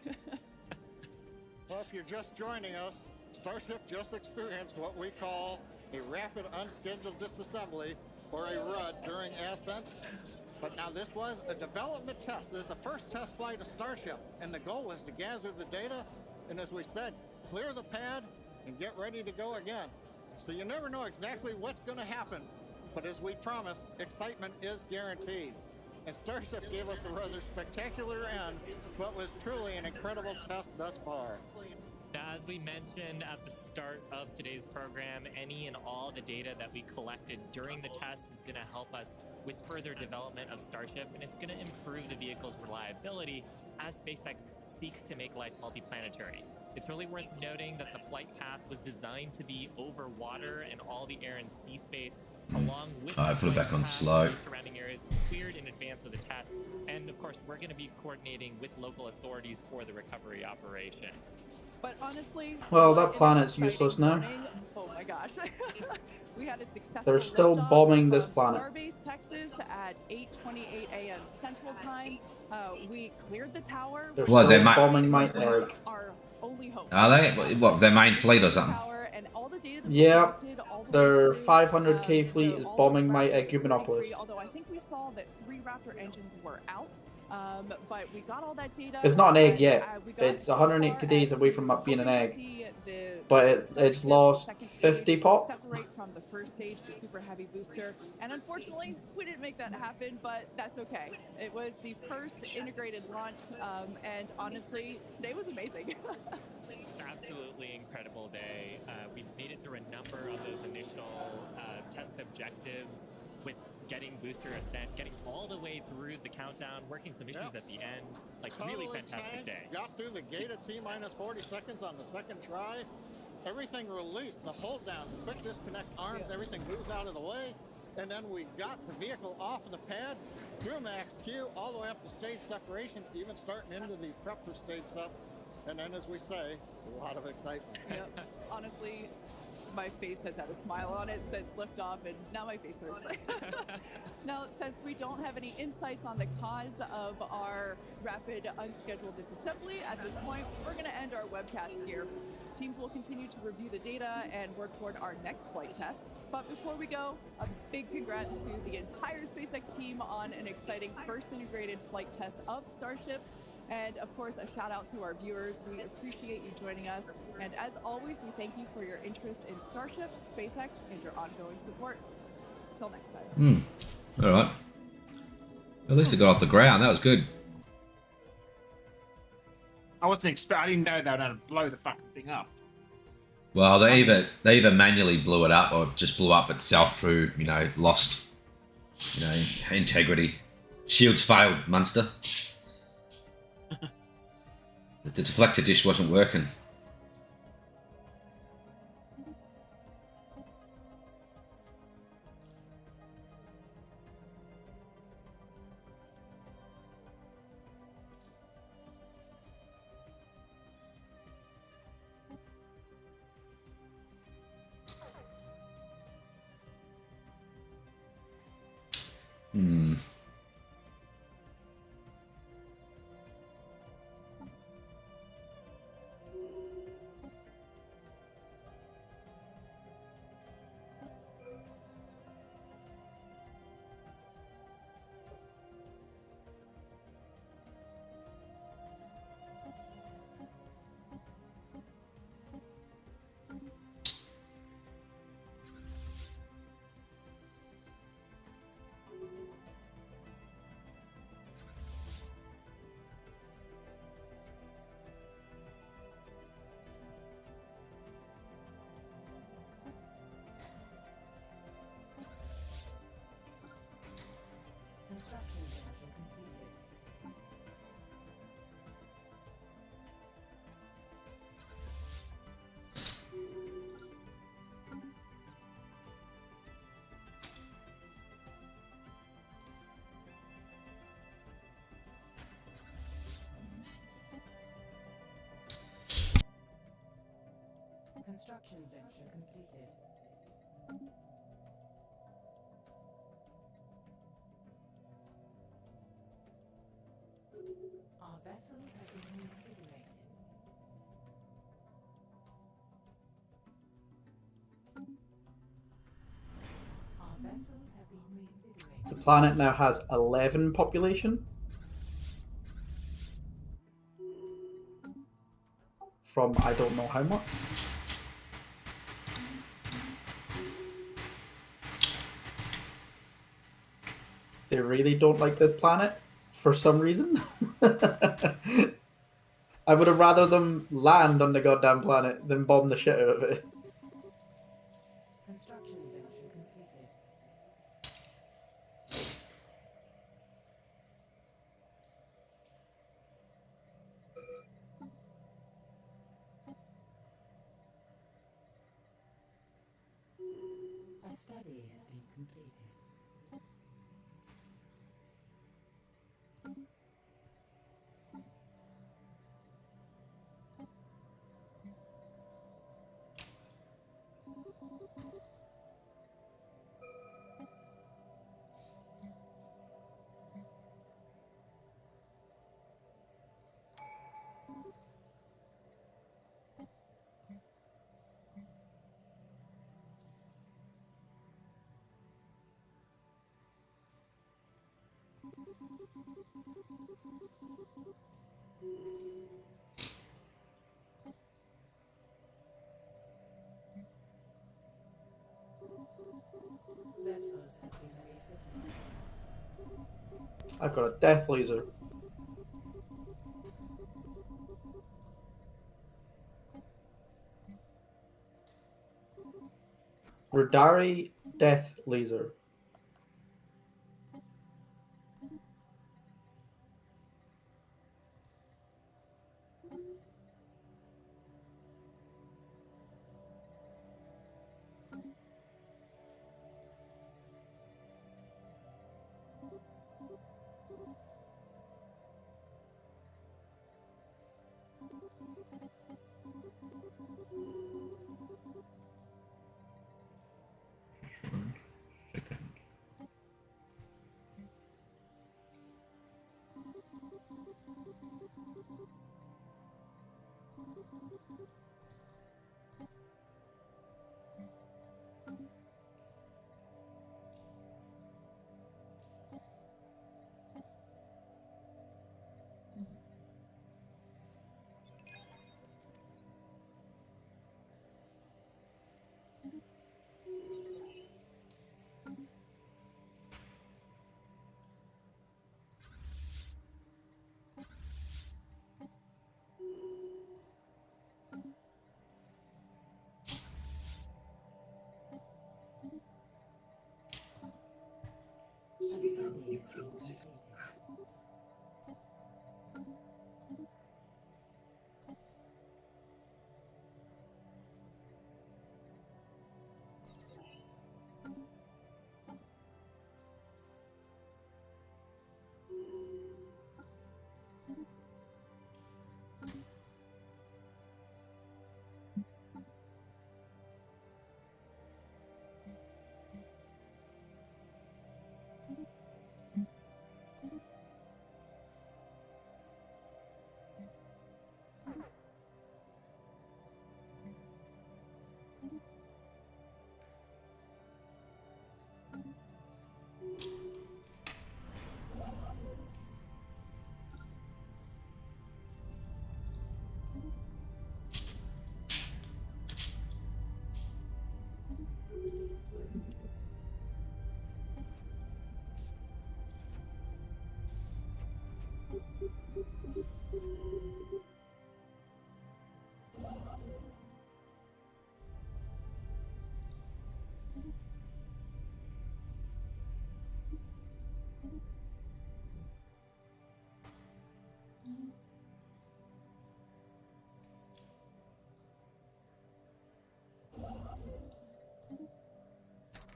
Well, if you're just joining us, Starship just experienced what we call a rapid unscheduled disassembly, or a RUD, during ascent. But now this was a development test. This is the first test flight of Starship, and the goal was to gather the data, and as we said, clear the pad and get ready to go again. So you never know exactly what's going to happen, but as we promised, excitement is guaranteed. And Starship gave us a rather spectacular end, but was truly an incredible test thus far. As we mentioned at the start of today's program, any and all the data that we collected during the test is going to help us with further development of Starship, and it's going to improve the vehicle's reliability as SpaceX seeks to make life multiplanetary. It's really worth noting that the flight path was designed to be over water and all the air and sea space, along with I put it back on slow. the surrounding areas cleared in advance of the test. And of course, we're going to be coordinating with local authorities for the recovery operations. But honestly, Well, that what an planet's exciting useless now. morning. Oh my gosh. We had a successful They're still liftoff bombing this from planet. Starbase, Texas at 8:28 a.m. Central Time. We cleared the tower. They're What, still they might- bombing my was egg. our only hope. Are they? What, their main fleet or something? Tower and all the data that we Yeah, collected all the their way through, 500k fleet the is all bombing was my wrapped egg up as Gubinopolis. 23, although I think we saw that 3 Raptor engines were out. But we got all that data. It's not an egg and, yet. we got It's so 180 far days as away to from being an hoping to egg. see the But it's Starship lost second 50 stage pop. Separate from the first stage, the Super Heavy booster, and unfortunately, we didn't make that happen. But that's okay. It was the first integrated launch, and honestly, today was amazing. Absolutely incredible day. We made it through a number of those initial test objectives with getting booster ascent, getting all the way through the countdown, working some issues at the end. Like, really Totally fantastic tanked, day. Got through the gate at T-minus 40 seconds on the second try. Everything released, the hold down, quick disconnect arms, everything moves out of the way. And then we got the vehicle off of the pad, through max Q, all the way up to stage separation, even starting into the prep for stage sep. And then, as we say, a lot of excitement. Yep. Honestly, my face has had a smile on it since liftoff, and now my face hurts. Now, since we don't have any insights on the cause of our rapid unscheduled disassembly at this point, we're going to end our webcast here. Teams will continue to review the data and work toward our next flight test. But before we go, a big congrats to the entire SpaceX team on an exciting first integrated flight test of Starship. And of course, a shout out to our viewers. We appreciate you joining us. And as always, we thank you for your interest in Starship, SpaceX, and your ongoing support. Till next time. All right. At least it got off the ground. That was good. I didn't know they were going to blow the fucking thing up. Well, they either manually blew it up or just blew up itself through, lost, integrity. Shields failed, Munster. The deflector dish wasn't working. Construction version completed. Construction venture completed. Our vessels have been reinvigorated. Our vessels have been reinvigorated. The planet now has 11 population. From I don't know how much. They really don't like this planet for some reason. I would have rather them land on the goddamn planet than bomb the shit out of it. Construction venture completed. A study has been completed. Vessels have been refitted. I've got a death laser. Radari death laser.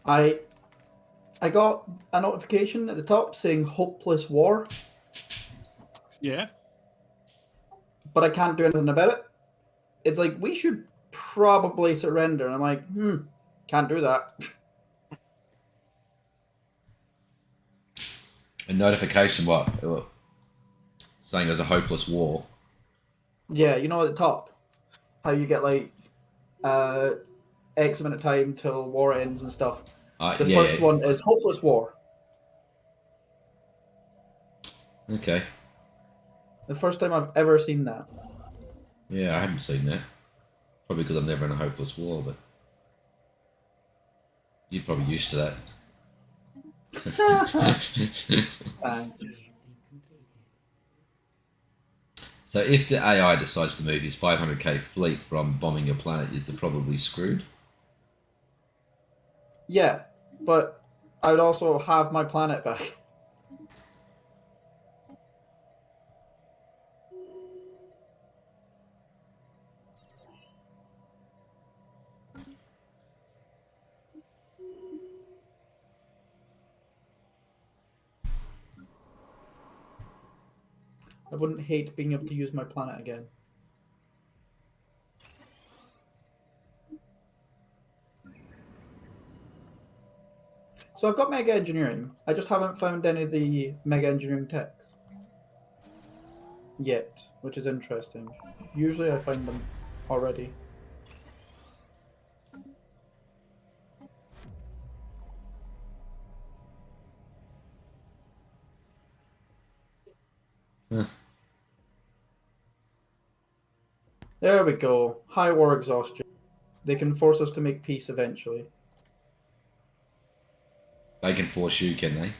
I got a notification at the top saying hopeless war, Yeah. but I can't do anything about it. It's like, we should probably surrender. And I'm like, can't do that. A notification, what? Saying there's a hopeless war. Yeah, you know at the top, how you get like X amount of time till war ends and stuff. The first one is hopeless war. Okay. The first time I've ever seen that. Yeah, I haven't seen that. Probably because I'm never in a hopeless war, but you're probably used to that. So if the AI decides to move his 500k fleet from bombing your planet, is it probably screwed? Yeah, but I would also have my planet back. I wouldn't hate being able to use my planet again. So I've got mega engineering. I just haven't found any of the mega engineering techs yet, which is interesting. Usually I find them already. Huh. There we go. High war exhaustion. They can force us to make peace eventually. They can force you, can they?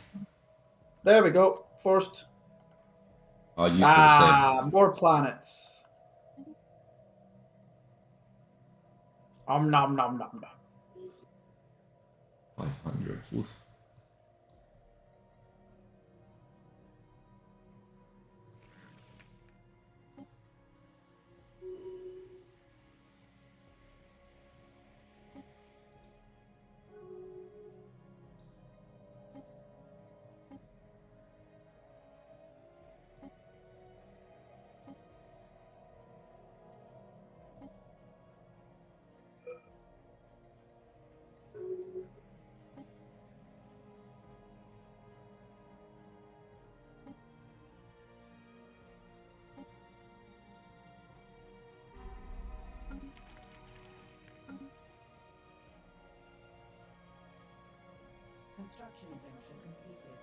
There we go. Forced. Oh, you force them. More planets. Nom nom nom nom. 500. Oof. Construction venture completed.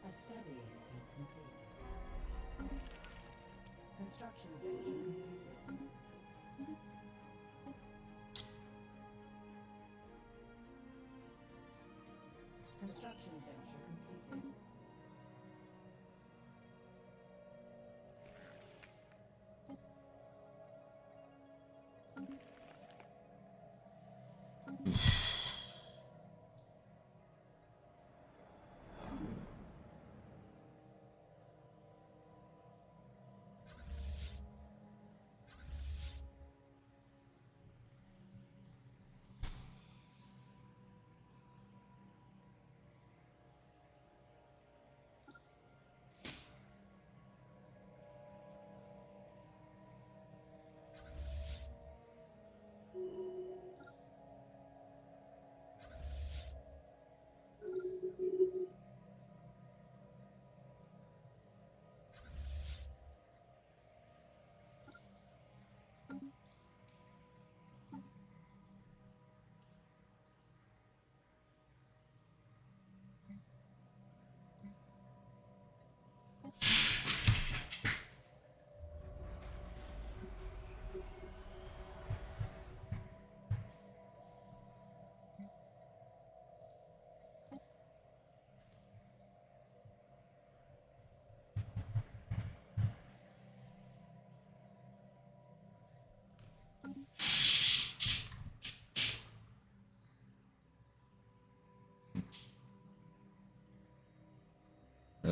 A study has been completed. Construction venture completed. Construction venture completed.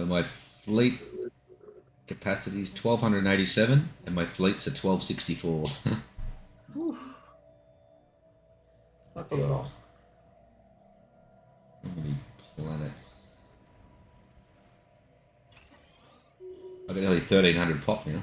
My fleet capacity is 1,287, and my fleet's at 1,264. That's a lot. So many planets. I've got nearly 1,300 pop now.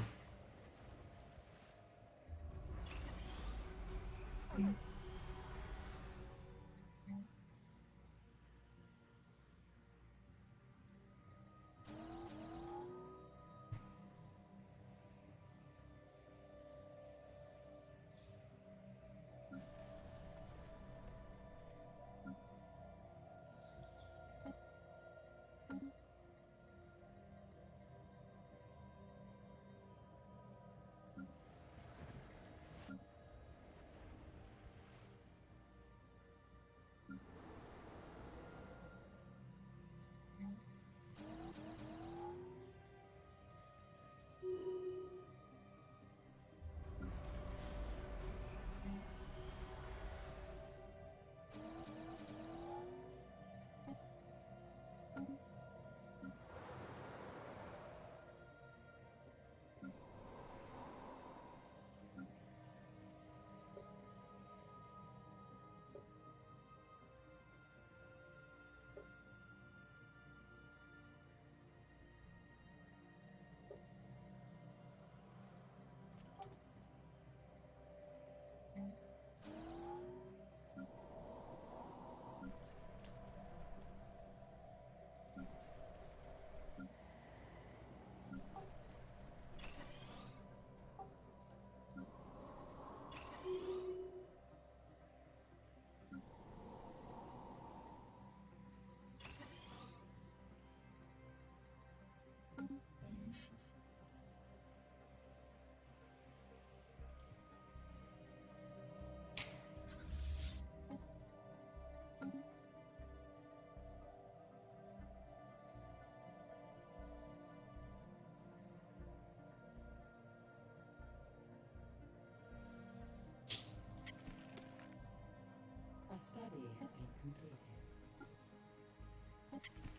A study has been completed.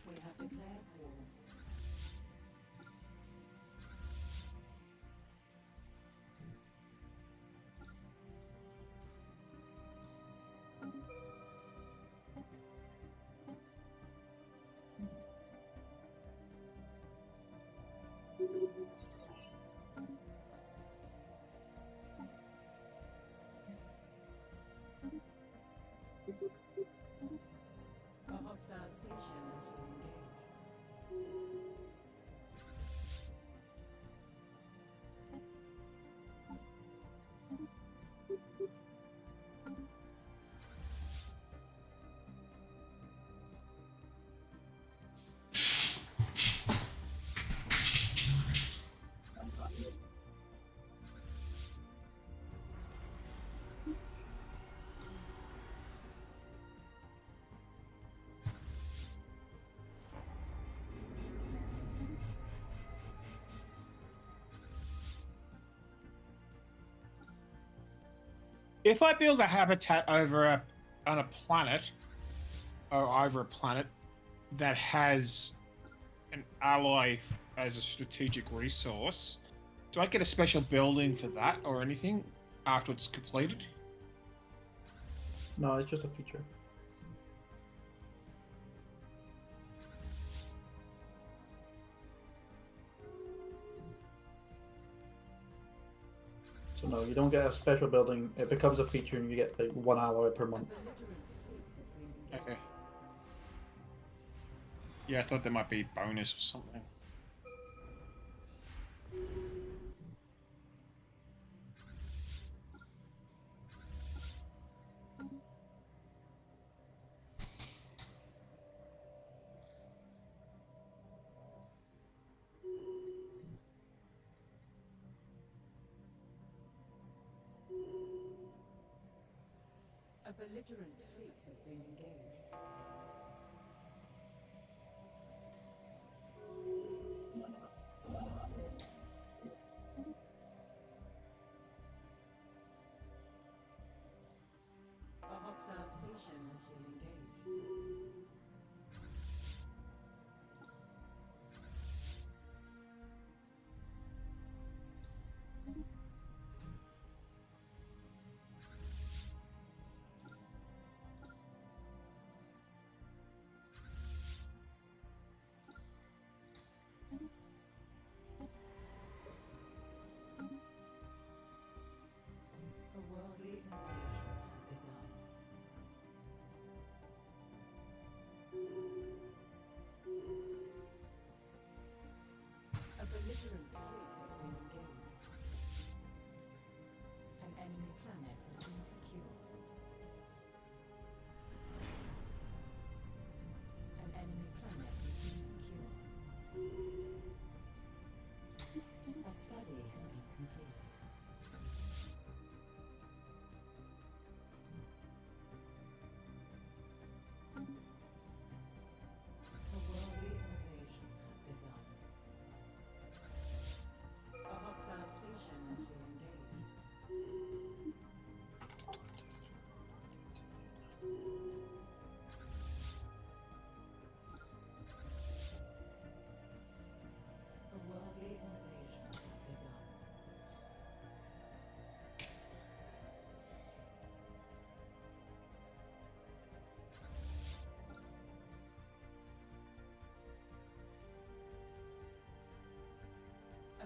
We have declared war. A hostile station has been engaged. If I build a habitat over on a planet, or over a planet that has an ally as a strategic resource, do I get a special building for that or anything after it's completed? No, it's just a feature. So no, you don't get a special building. It becomes a feature and you get like 1 alloy per month. Okay. Yeah, I thought there might be bonus or something. A belligerent fleet has been engaged. A hostile station has been engaged.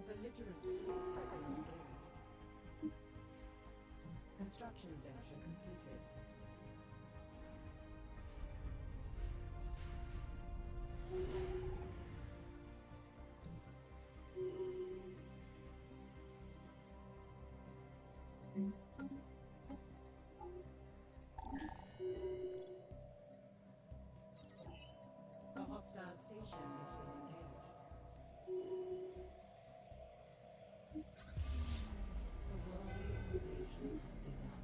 belligerent fleet has been engaged. Construction venture completed. A hostile station has been engaged. A worldly invasion has begun.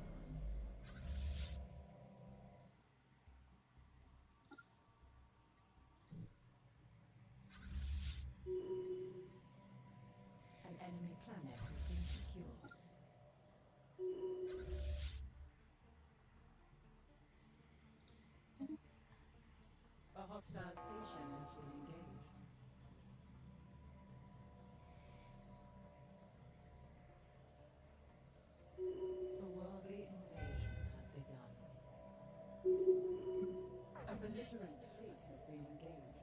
An enemy planet has been secured. A hostile station has been engaged. A worldly invasion has begun. A belligerent fleet has been engaged.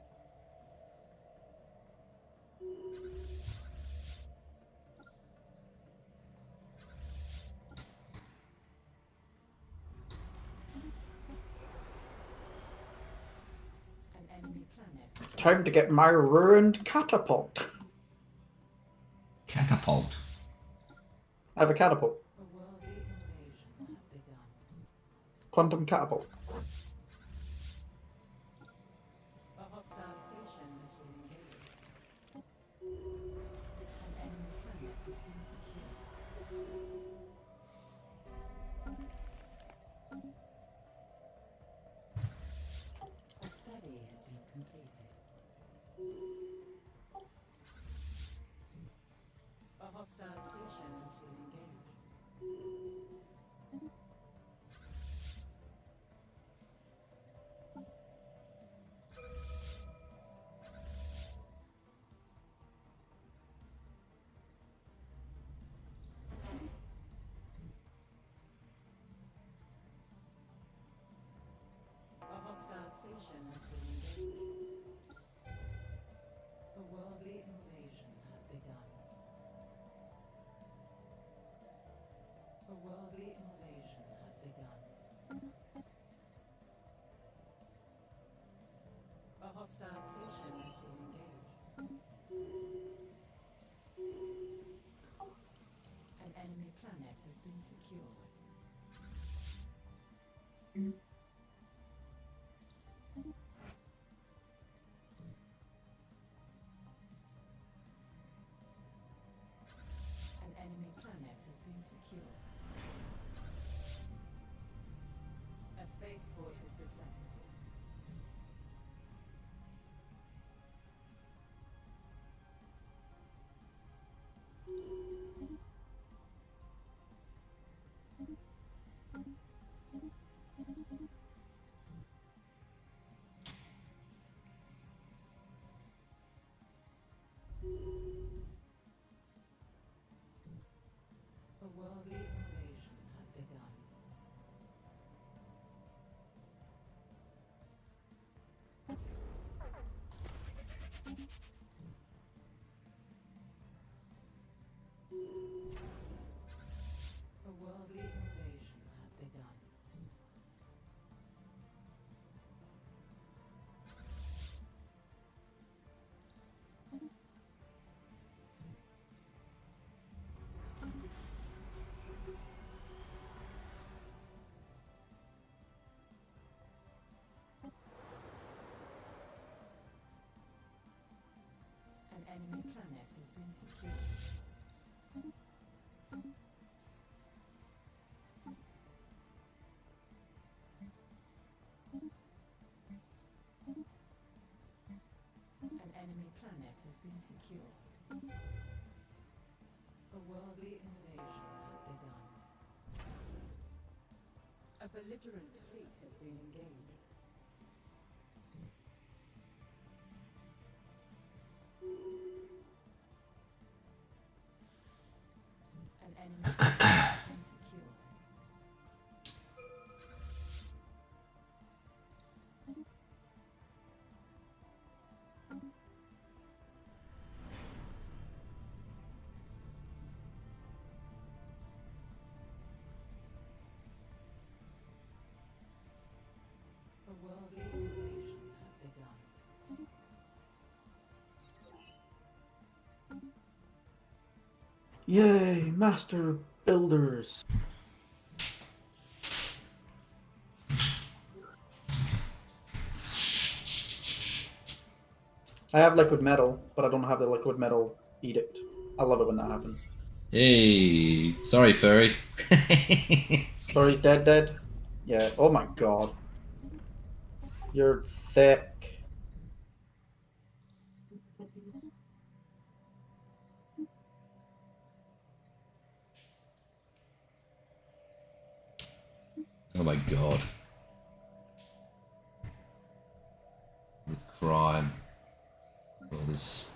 An enemy planet has been Time to get my ruined catapult. Catapult. I have a catapult. A worldly invasion has begun. Quantum catapult. A hostile station has been engaged. An enemy planet has been secured. A study has been completed. A hostile station has been engaged. A hostile station has been engaged. A worldly invasion has begun. A worldly invasion has begun. A hostile station has been engaged. An enemy planet has been secured. An enemy planet has been secured. A spaceport is descended. A worldly invasion has begun. A worldly invasion has begun. An enemy planet has been secured. An enemy planet has been secured. A worldly invasion has begun. A belligerent fleet has been engaged. An enemy planet has been secured. Worldly invasion has begun. Yay, master builders. I have liquid metal, but I don't have the liquid metal edict. I love it when that happens. Hey, sorry, furry. Sorry, dead. Yeah. Oh my god. You're thick. Oh my god. This crime. All this.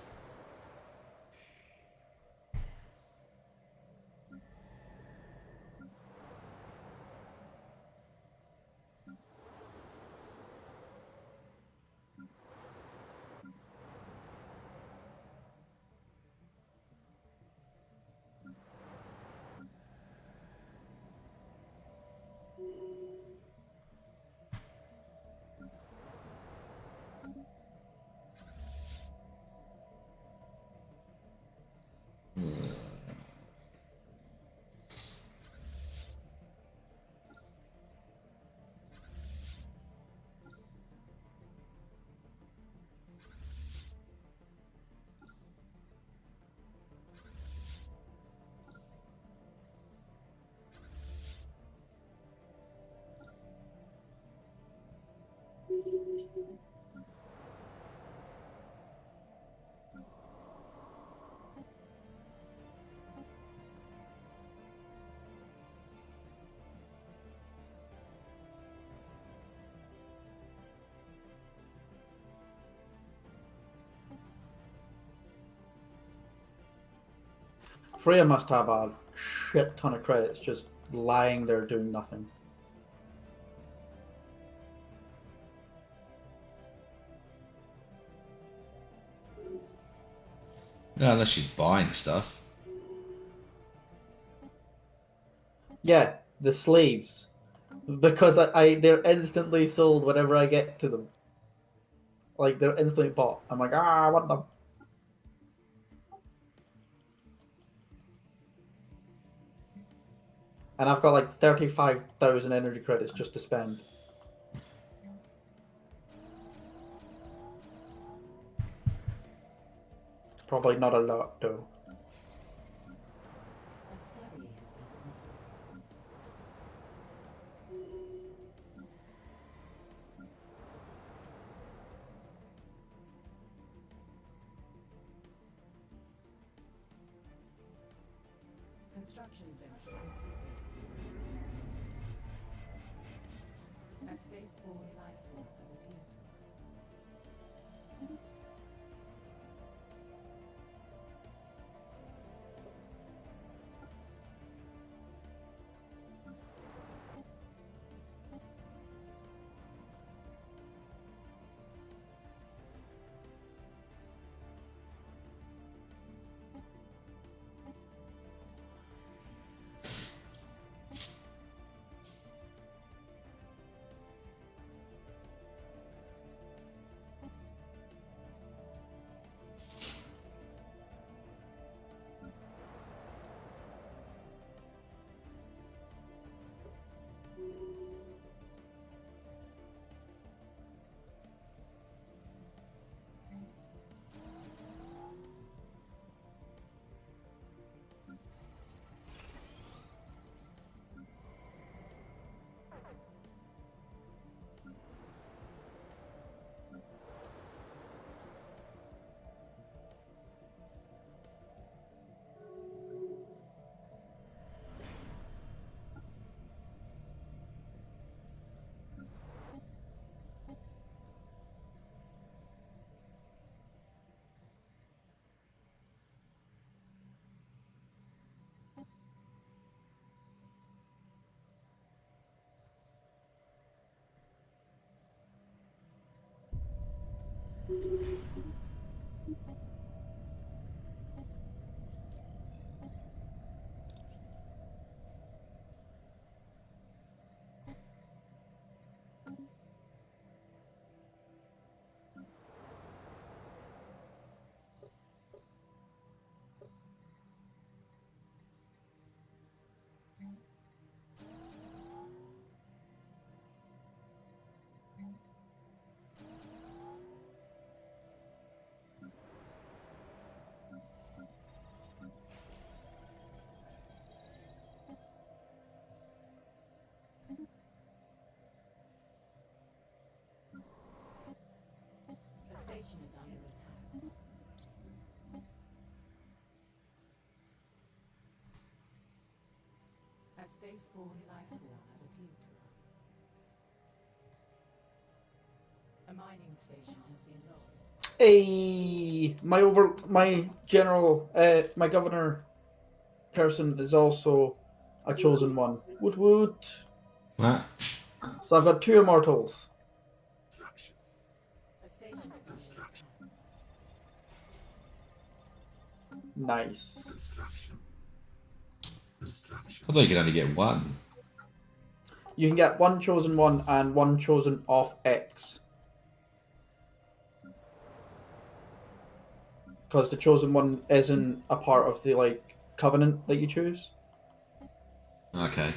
Freya must have a shit ton of credits just lying there doing nothing. No, unless she's buying stuff. Yeah, the slaves. Because they're instantly sold whenever I get to them. Like, they're instantly bought. I'm like, I want them. And I've got like 35,000 energy credits just to spend. Probably not a lot, though. A study has begun. Construction venture completed. A spaceborne life form has appeared. spaceborne life form has appeared to us. A mining station has been lost. Hey, my governor person is also a chosen one. Woot woot. What? So I've got 2 immortals. Destruction. A station is under Destruction. attack. Nice. Destruction. Destruction. I thought you could only get one. You can get 1 chosen one and 1 chosen off X. Because the chosen one isn't a part of the like covenant that you choose. Okay.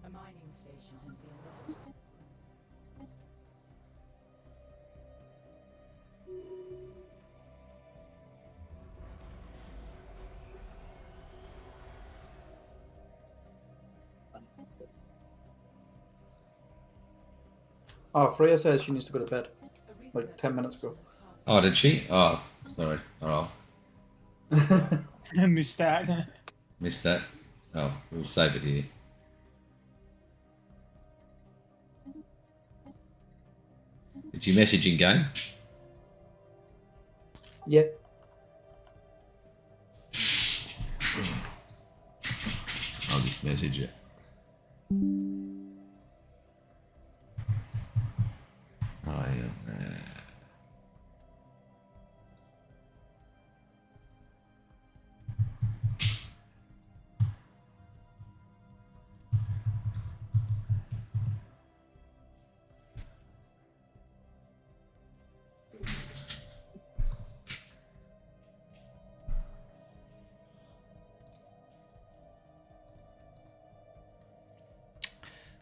A mining station has been lost. Oh, Freya says she needs to go to bed. Like 10 minutes ago. Oh, did she? Oh, sorry. Oh, I missed that. missed that. Oh, we'll save it here. Did you message in game? Yeah. I'll just message it. Oh, yeah.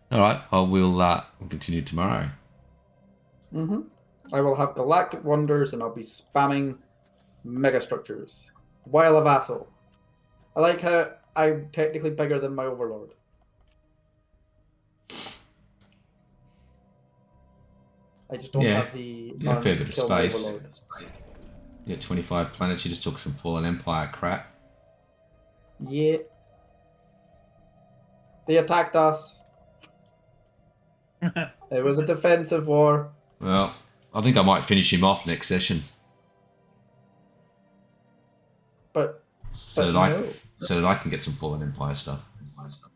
All right. Well, we'll continue tomorrow. I will have galactic wonders and I'll be spamming megastructures while a vassal. I like how I'm technically bigger than my overlord. I just don't have the a fair bit of kill my space. overlord. Yeah, 25 planets. You just took some Fallen Empire crap. Yeah. They attacked us. It was a defensive war. Well, I think I might finish him off next session. But So that I can get some Fallen Empire stuff.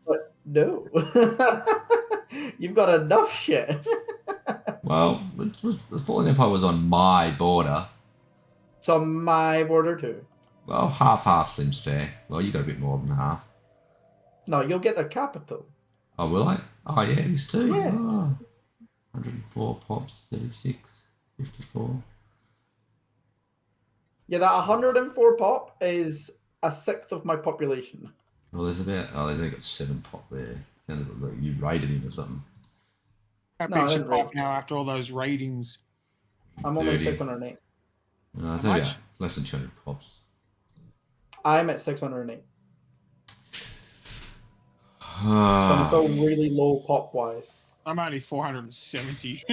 But no. You've got enough shit. Well, the Fallen Empire was on my border. It's on my border too. Well, half seems fair. Well, you got a bit more than half. No, you'll get their capital. Oh, will I? Oh, yeah, these two. Yeah. Oh, 104 pops, 36, 54. Yeah, that 104 pop is a sixth of my population. Well, there's only got 7 pop there. Sounded like you raided him or something. How No, I big's your didn't raid. pop now after all those ratings? I'm only 30. 608. No, I How think much? less than 200 pops. I'm at 608. So I'm Ah, still really low pop wise. I'm only 470.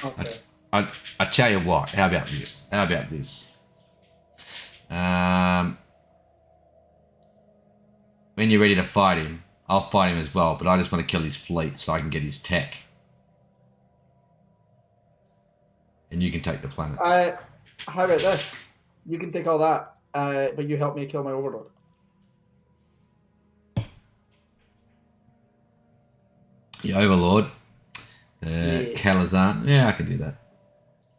Okay. I tell you what. How about this? When you're ready to fight him, I'll fight him as well. But I just want to kill his fleet so I can get his tech, and you can take the planets. How about this? You can take all that, but you help me kill my overlord. The Overlord, Yeah. Calazan. Yeah, I can do that.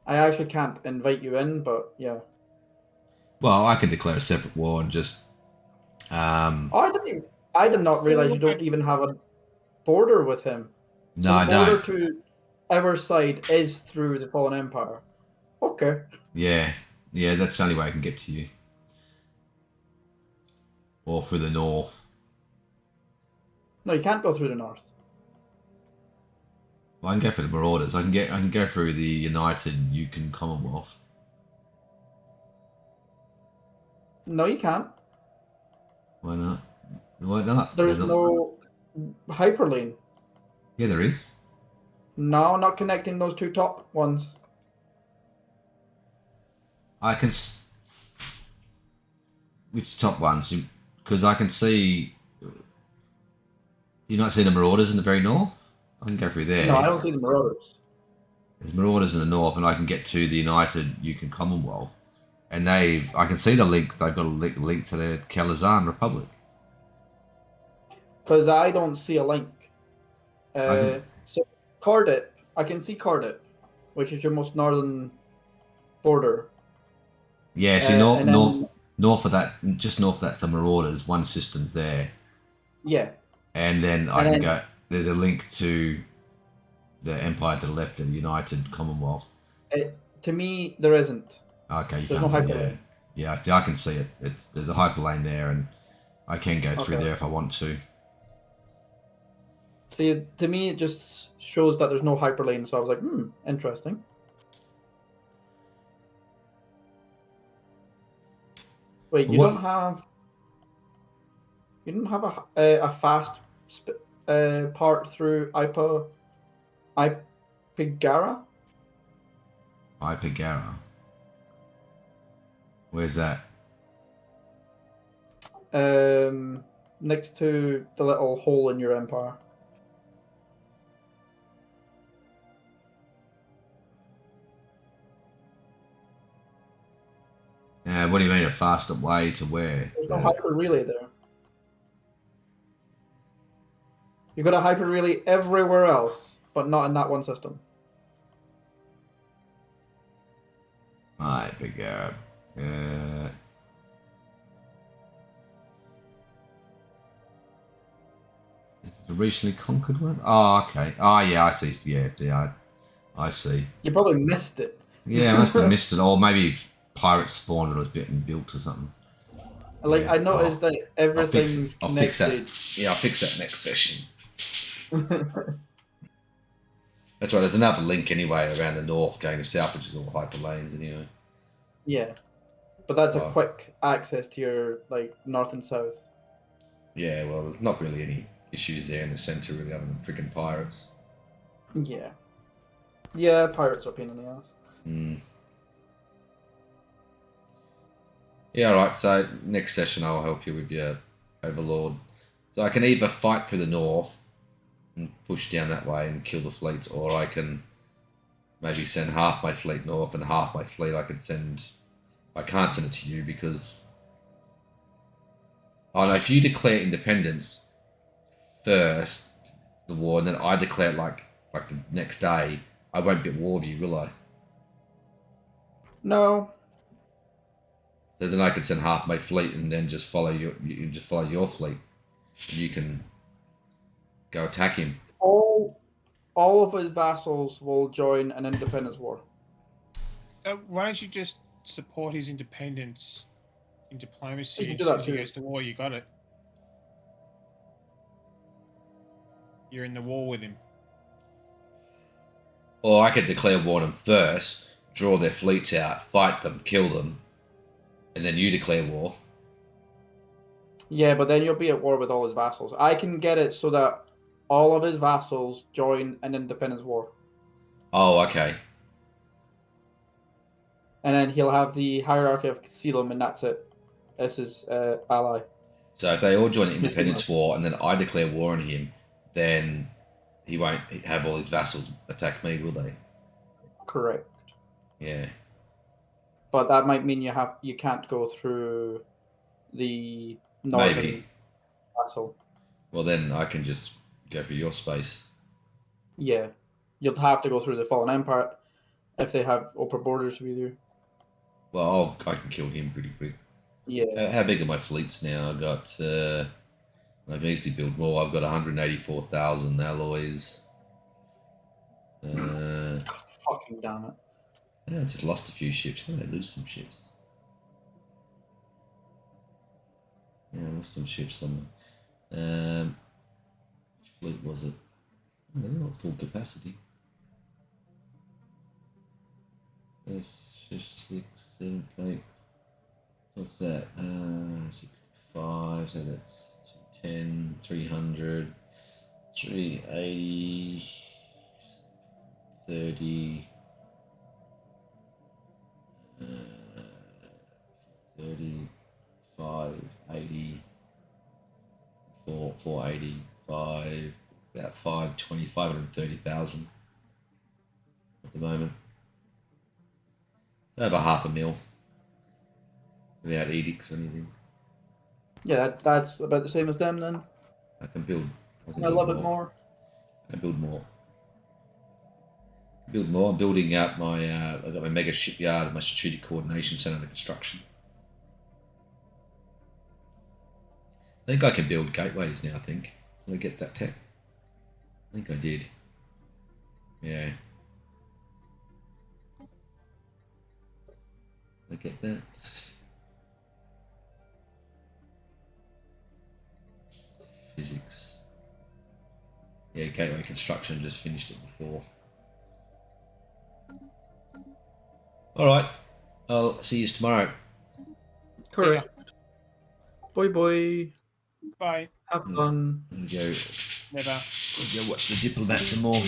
I actually can't invite you in, but yeah. Well, I can declare a separate war and just. Oh, I did not realize you don't even have a border with him. No, I the border don't. to our side is through the Fallen Empire. Okay. Yeah, that's the only way I can get to you. Or through the north. No, you can't go through the north. Well, I can go for the Marauders. I can go through the United Yukon Commonwealth. No, you can't. Why not? Why not? There's no hyperlane. Yeah, there is. No, not connecting those two top ones. I can. Which top ones? Because I can see. You not see the Marauders in the very north? I can go through there. No, I don't see the Marauders. There's Marauders in the north, and I can get to the United Yukon Commonwealth, and I can see the link. They've got a link to the Kalazan Republic. Because I don't see a link. So Cardiff, I can see Cardiff, which is your most northern border. Yeah, see north of that, just north of that's the Marauders. One system's there. Yeah. And then I can go. There's a link to the Empire to the left and the United Commonwealth. To me, there isn't. Okay, you There's can't. no hyperlane. Yeah, I can see it. There's a hyperlane there, and I can go through there if I want to. See, to me, it just shows that there's no hyperlane. So I was like, interesting. Wait, you don't have a fast part through Ipigara? Ipigara. Where's that? Next to the little hole in your empire. What do you mean a faster way to where? There's no hyper relay there. You've got a hyper relay everywhere else, but not in that one system. Ipigara. Is it the recently conquered one? Oh, okay. Oh, yeah, I see. Yeah, I see. You probably missed it. Yeah, I must have missed it. Or maybe pirates spawned or was bitten built or something. Like, Yeah. I noticed that everything's I'll fix connected. that. Yeah, I'll fix that next session. That's right. There's another link anyway around the north going to south, which is all hyperlanes anyway. Yeah, but that's a quick access to your north and south. Yeah, well, there's not really any issues there in the centre, really, other than freaking pirates. Yeah. Yeah, pirates are a pain in the ass. Yeah, alright, so next session I'll help you with your Overlord. So I can either fight through the north and push down that way and kill the fleets, or I can maybe send half my fleet north and half my fleet I could send... I can't send it to you because... Oh no, if you declare independence first, the war, and then I declare it like the next day, I won't be at war with you, will I? No. So then I could send half my fleet and then just follow your fleet. And you can go attack him. All of his vassals will join an independence war. Why don't you just support his independence in diplomacy. You can And do as soon that as he too. goes to war, you got it. You're in the war with him. Or I could declare war on them first, draw their fleets out, fight them, kill them, and then you declare war. Yeah, but then you'll be at war with all his vassals. I can get it so that all of his vassals join an independence war. Oh, okay. And then he'll have the hierarchy of Casilum, and that's it. That's his ally. So if they all join the independence war and then I declare war on him, then he won't have all his vassals attack me, will they? Correct. Yeah. But that might mean you can't go through the northern Maybe. vassal. Well, then I can just go for your space. Yeah. You'll have to go through the Fallen Empire if they have open borders with you. Well, I can kill him pretty quick. Yeah. How big are my fleets now? I got. I can easily build more. I've got 184,000 alloys. Fucking damn it. Yeah, I just lost a few ships. How did I lose some ships? Yeah, I lost some ships somewhere. Which fleet was it? Oh, they're not full capacity. That's 6, 7, 8. What's that? 65, so that's 210, 300, 380, 30, 35, 80, 485, about 520, 530,000 at the moment. So over half a mil without edicts or anything. Yeah, that's about the same as them then. I can build. I love it more. I can build more. Build more. I'm building out my. I've got my mega shipyard and my strategic coordination center under construction. I think I can build gateways now. I think. Did I get that tech? I think I did. Yeah. Did I get that? Physics. Yeah, gateway construction, just finished it before. Alright, I'll see you tomorrow. Correct. Boy, boy. Bye. Have fun. I'm gonna go, Never. go watch the Diplomat some more.